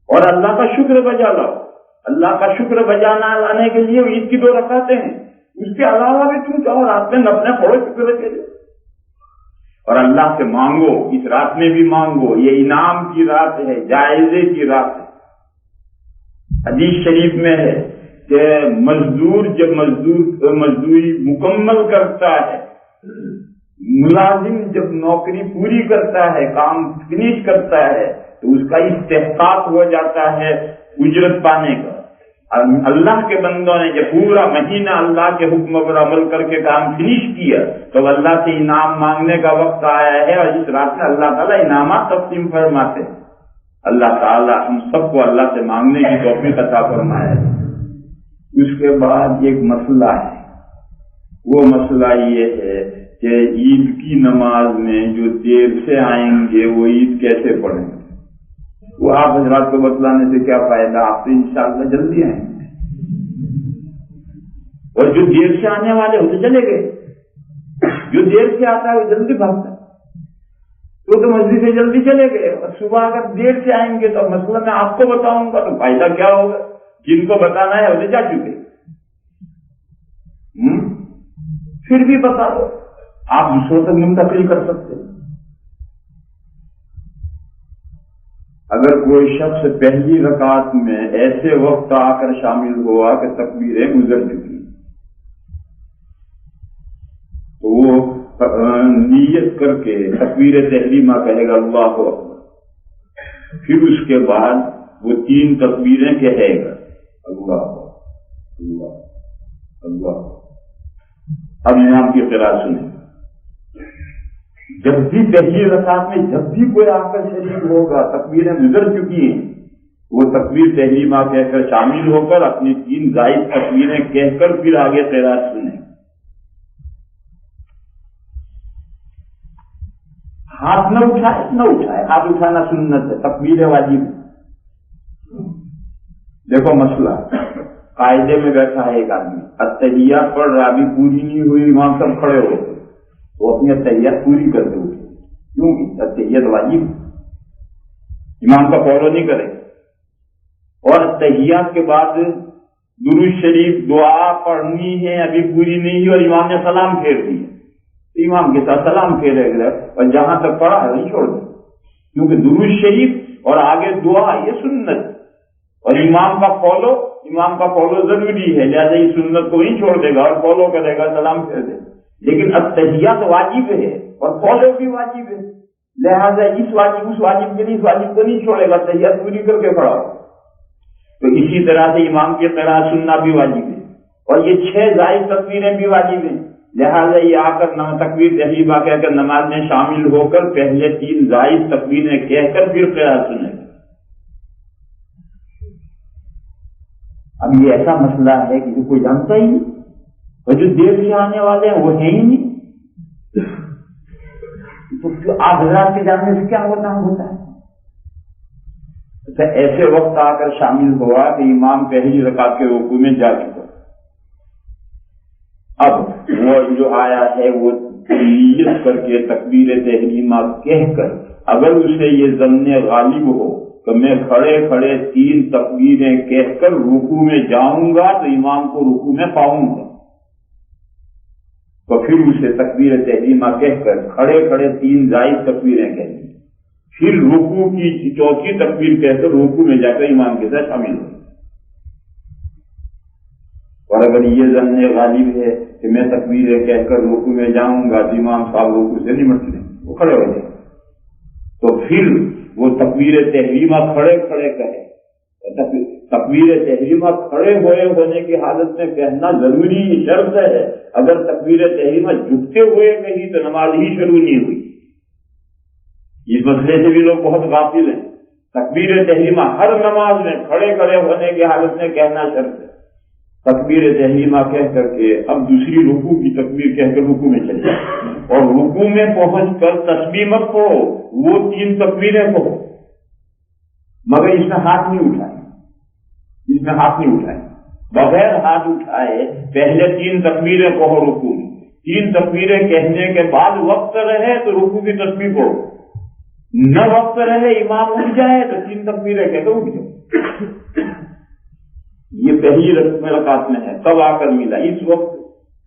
اور اللہ کا شکر بجا لاؤ. اللہ کا شکر بجانا لانے کے لیے عید کی 2 رکعتیں ہیں. اس کے علاوہ بھی تم چاہو رات میں اپنے پڑھو شکر کے لیے. اور اللہ سے مانگو، اس رات میں بھی مانگو. یہ انعام کی رات ہے، جائزے کی رات ہے. حدیث شریف میں ہے کہ مزدور جب مزدوری مکمل کرتا ہے، ملازم جب نوکری پوری کرتا ہے، کام فنش کرتا ہے، تو اس کا استحقاق ہو جاتا ہے اجرت پانے کا. اللہ کے بندوں نے جب پورا مہینہ اللہ کے حکم پر عمل کر کے کام فنش کیا تو اللہ سے انعام مانگنے کا وقت آیا ہے. اور اس رات میں اللہ تعالیٰ انعامات تقسیم فرماتے ہیں. اللہ تعالیٰ ہم سب کو اللہ سے مانگنے کی توفیق عطا فرمائے. اس کے بعد ایک مسئلہ ہے، وہ مسئلہ یہ ہے کہ عید کی نماز میں جو دیر سے آئیں گے وہ عید کیسے پڑھیں گے. وہ آپ حضرات کو بتلانے سے کیا فائدہ، آپ تو انشاءاللہ جلدی آئیں گے. اور جو دیر سے آنے والے وہ تو چلے گئے، جو دیر سے آتا ہے وہ جلدی بھاگتا ہے. تو مسجد سے جلدی چلے گئے. اور صبح اگر دیر سے آئیں گے تو مسئلہ میں آپ کو بتاؤں گا تو فائدہ کیا ہوگا؟ جن کو بتانا ہے وہ جا چکے. پھر بھی بتا دو، آپ دوسروں تک منتقل کر سکتے. اگر کوئی شخص پہلی رکعت میں ایسے وقت آ کر شامل ہوا کہ تکبیریں گزر چکی تو وہ نیت کر کے تکبیر تحریمہ کہے گا اللہ اکبر، پھر اس کے بعد وہ 3 تکبیریں کہے گا اللہ اللہ اللہ۔ اب امام کی قرأت سنیں، جب بھی پہلی رکعت میں جب بھی کوئی آ کر شریک ہوگا تکبیریں گزر چکی ہیں، وہ تکبیر تحریمہ کہہ کر شامل ہو کر اپنی 3 زائد تکبیریں کہہ کر پھر آگے قرأت سنیں۔ ہاتھ نہ اٹھائے، ہاتھ اٹھانا سنت ہے، تکبیر واجب۔ دیکھو مسئلہ، قاعدے میں بیٹھا ہے ایک آدمی، التحیات پڑھ رہا، ابھی پوری نہیں ہوئی، امام سب کھڑے ہو گئے، وہ اپنی التحیات پوری کر دے اٹھے، کیونکہ التحیات واجب، امام کا فالو نہیں کرے۔ اور التحیات کے بعد درود شریف دعا پڑھنی ہے، ابھی پوری نہیں ہوئی اور امام نے سلام پھیر دی، امام کے ساتھ سلام پھیرے گا اور جہاں تک پڑھا ہے وہیں چھوڑ دے، کیونکہ درود شریف اور آگے دعا یہ سنت اور امام کا فالو ضروری ہے، لہٰذا اس سنت کو نہیں چھوڑ دے گا اور فالو کرے گا، سلام پھیر دے۔ لیکن التحیات واجب ہے اور فالو بھی واجب ہے، لہٰذا اس واجب کے لیے اس واجب کو نہیں چھوڑے گا، تحیات پوری کر کے کھڑا ہو۔ تو اسی طرح سے امام کی قرأت سننا بھی واجب ہے اور یہ 6 زائد تکبیریں بھی واجب ہیں، لہٰذا یہ آ کر تکبیر تحریمہ کہہ کر نماز میں شامل ہو کر پہلے 3 زائد تکبیریں کہہ کر پھر قرأت سنیں۔ اب یہ ایسا مسئلہ ہے کہ جو کوئی جانتا ہی نہیں، اور جو دیر سے آنے والے ہیں وہ ہیں ہی نہیں، تو آپ حضرات کے جاننے سے کیا ہوتا ہے؟ ایسے وقت آ کر شامل ہوا کہ امام پہلی رکعت کے رکوع میں جا چکا، اب وہ جو آیا ہے وہ نیت کر کے تکبیر تحریمہ کہہ کر، اگر اسے یہ ظن غالب ہو کہ میں کھڑے 3 تکبیریں کہہ کر رکوع میں جاؤں گا تو امام کو رکوع میں پاؤں گا، تو پھر اسے تکبیر تحریمہ کہہ کر کھڑے 3 زائد تکبیریں کہہ دی، پھر رکوع کی 4تھی تکبیر کہہ کر رکوع میں جا کر امام کے ساتھ شامل ہو۔ اور اگر یہ ظن غالب ہے کہ میں تکبیریں کہہ کر رکوع میں جاؤں گا تو امام صاحب رکوع سے نہیں مٹ لیں، وہ کھڑے ہو جائیں، تو پھر وہ تکبیر تحریمہ کھڑے کہے۔ تکبیر تحریمہ کھڑے ہونے کی حالت میں کہنا ضروری شرط ہے، اگر تکبیر تحریمہ جھکتے ہوئے کہی تو نماز ہی شروع نہیں ہوئی۔ اس مسئلے سے بھی لوگ بہت غافل ہیں، تکبیر تحریمہ ہر نماز میں کھڑے ہونے کی حالت میں کہنا شرط ہے۔ تکبیر تحریمہ کہہ کر کے اب دوسری رکوع کی تکبیر کہہ کر رکوع میں چلے جائے، اور رکوع میں پہنچ کر تسبیح مت پڑھو، وہ 3 تکبیریں پڑھو، مگر اس میں ہاتھ نہیں اٹھائے، بغیر ہاتھ اٹھائے پہلے 3 تکبیریں پڑھو رکوع میں، 3 تکبیریں کہنے کے بعد وقت رہے تو رکوع کی تسبیح پڑھو، نہ وقت رہے امام اٹھ جائے تو 3 تکبیریں کہہ کر اٹھ جاؤ۔ یہ پہلی رکعت میں ہے، کب آ کر ملا؟ اس وقت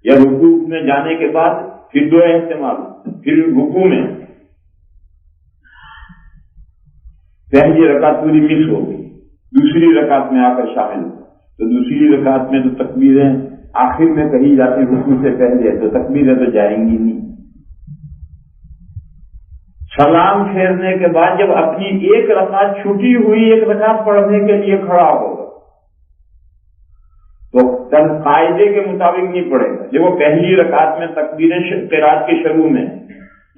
یا رکوع میں جانے کے بعد، پھر 2 احتمال، پھر رکوع میں پہلی رکعت پوری مس ہو گئی، دوسری رکعت میں آ کر شامل ہو، تو دوسری رکعت میں تو تکبیریں آخر میں کہی جاتی رکوع سے پہلے، تو تکبیریں تو جائیں گی نہیں۔ سلام پھیرنے کے بعد جب اپنی 1 رکعت چھٹی ہوئی 1 رکعت پڑھنے کے لیے کھڑا ہوگا تو قاعدے کے مطابق نہیں پڑھے گا۔ جب وہ پہلی رکعت میں تکبیریں قرات کے شروع میں،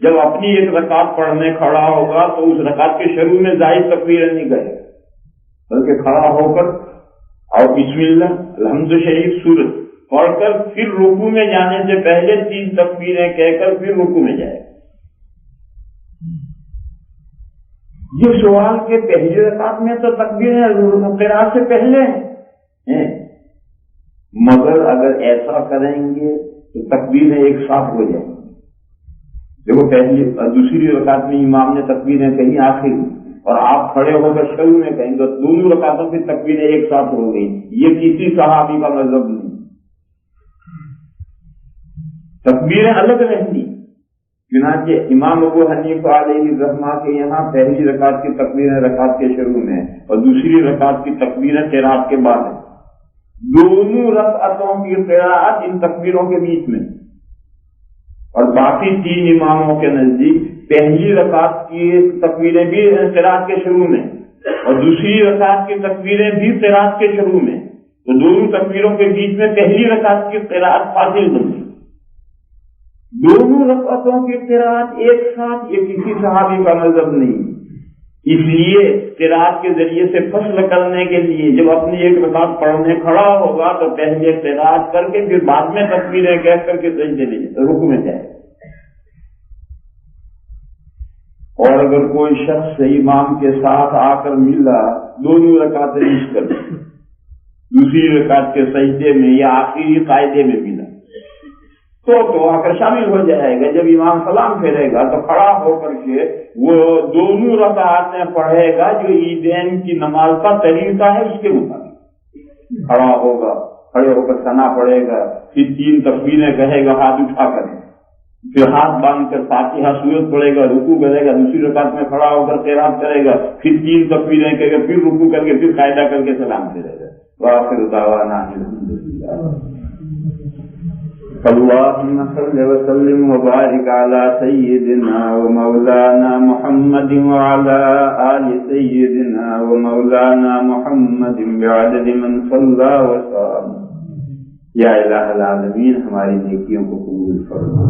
جب اپنی 1 رکعت پڑھنے کھڑا ہوگا تو اس رکعت کے شروع میں زائد تکبیریں نہیں کہے گا، بلکہ کھڑا ہو کر اور بسم اللہ الحمد شریف سورت پڑھ کر پھر رکوع میں جانے سے پہلے 3 تکبیریں کہہ کر پھر رکوع میں جائے۔ یہ سوال کہ پہلی رکعت میں تو تکبیریں قرات سے پہلے ہیں، مگر اگر ایسا کریں گے تو تکبیریں ایک ساتھ ہو جائیں گی۔ دیکھو پہلی دوسری رکعت میں امام نے تکبیریں کہیں آخر اور آپ کھڑے ہو کر شروع میں کہیں گے، دونوں رکعتوں کی تکبیریں ایک ساتھ ہو گئی، یہ کسی صحابی کا مذہب نہیں، تکبیریں الگ رہیں گی، چنانچہ امام ابو حنیفہ علیہ الرحمہ کے یہاں پہلی رکعت کی تکبیر رکعت کے شروع میں اور دوسری رکعت کی تکبیر قرات کے بعد ہے، دونوں رکعتوں کی قراءت ان تکبیروں کے بیچ میں، اور باقی تین اماموں کے نزدیک پہلی رکعت کی تکبیریں بھی قرات کے شروع میں اور دوسری رکعت کی تکبیریں بھی قرات کے شروع میں، تو دونوں تکبیروں کے بیچ میں پہلی رکعت کی قرات فاصل بن گئی۔ دونوں رکعتوں کی قرات ایک ساتھ یہ کسی صحابی کا مذہب نہیں، اس لیے قرات کے ذریعے سے فصل کرنے کے لیے جب اپنی ایک رکعت پڑھنے کھڑا ہوگا تو پہلے قرات کر کے پھر بعد میں تکبیریں کہہ کر کے سجدے رکوع میں جائے۔ اور اگر کوئی شخص امام کے ساتھ آ کر ملا، دونوں رکعتیں مس کر دوسری رکعت کے سجدے میں یا آخری قاعدے میں ملا تو آ کر شامل ہو جائے گا۔ جب امام سلام پھیرے گا تو کھڑا ہو کر کے وہ دونوں رکعتیں پڑھے گا جو عیدین کی نماز کا طریقہ ہے اس کے مطابق کھڑا ہوگا، کھڑے ہو کر ثنا پڑھے گا، پھر تین تکبیریں کہے گا ہاتھ اٹھا کر، پھر ہاتھ باندھ کر فاتحہ سورت پڑھے گا، رکوع کرے گا، دوسری رکعت میں کھڑا ہو کر قرات کرے گا، پھر تین تکبیریں کہے گا، پھر رکوع کر کے پھر قاعدہ کر کے سلام پھیرے گا۔ وآخر دعوانا الحمدللہ۔ اللهم صل وسلم وبارك على سيدنا ومولانا محمد وعلى آل سيدنا ومولانا محمد بعدد من صلى وسلم۔ یا الہ العالمین ہماری نیکیوں کو قبول فرما،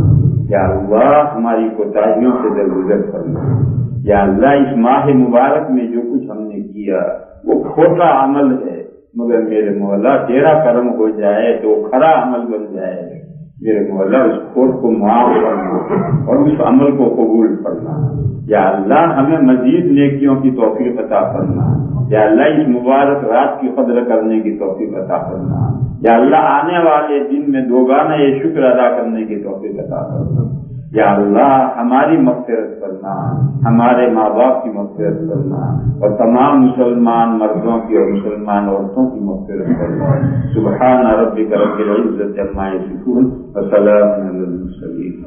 یا اللہ ہماری کوتاہیوں سے درگزر فرما، یا اللہ اس ماہ مبارک میں جو کچھ ہم نے کیا وہ کھوٹا عمل ہے، مگر میرے مولا تیرا کرم ہو جائے تو وہ کھرا عمل بن جائے۔ میرے مولا اس کھوٹ کو معاف فرما اور اس عمل کو قبول فرما۔ یا اللہ ہمیں مزید نیکیوں کی توفیق عطا فرما، یا اللہ اس مبارک رات کی قدر کرنے کی توفیق عطا فرما، یا اللہ آنے والے دن میں دوگانہ یہ شکر ادا کرنے کی توفیق عطا فرما۔ یا اللہ ہماری مغفرت فرما، ہمارے ماں باپ کی مغفرت فرما اور تمام مسلمان مردوں کی اور مسلمان عورتوں کی مغفرت فرما۔ سبحان ربک رب العزۃ عما یصفون وسلام علی المرسلین۔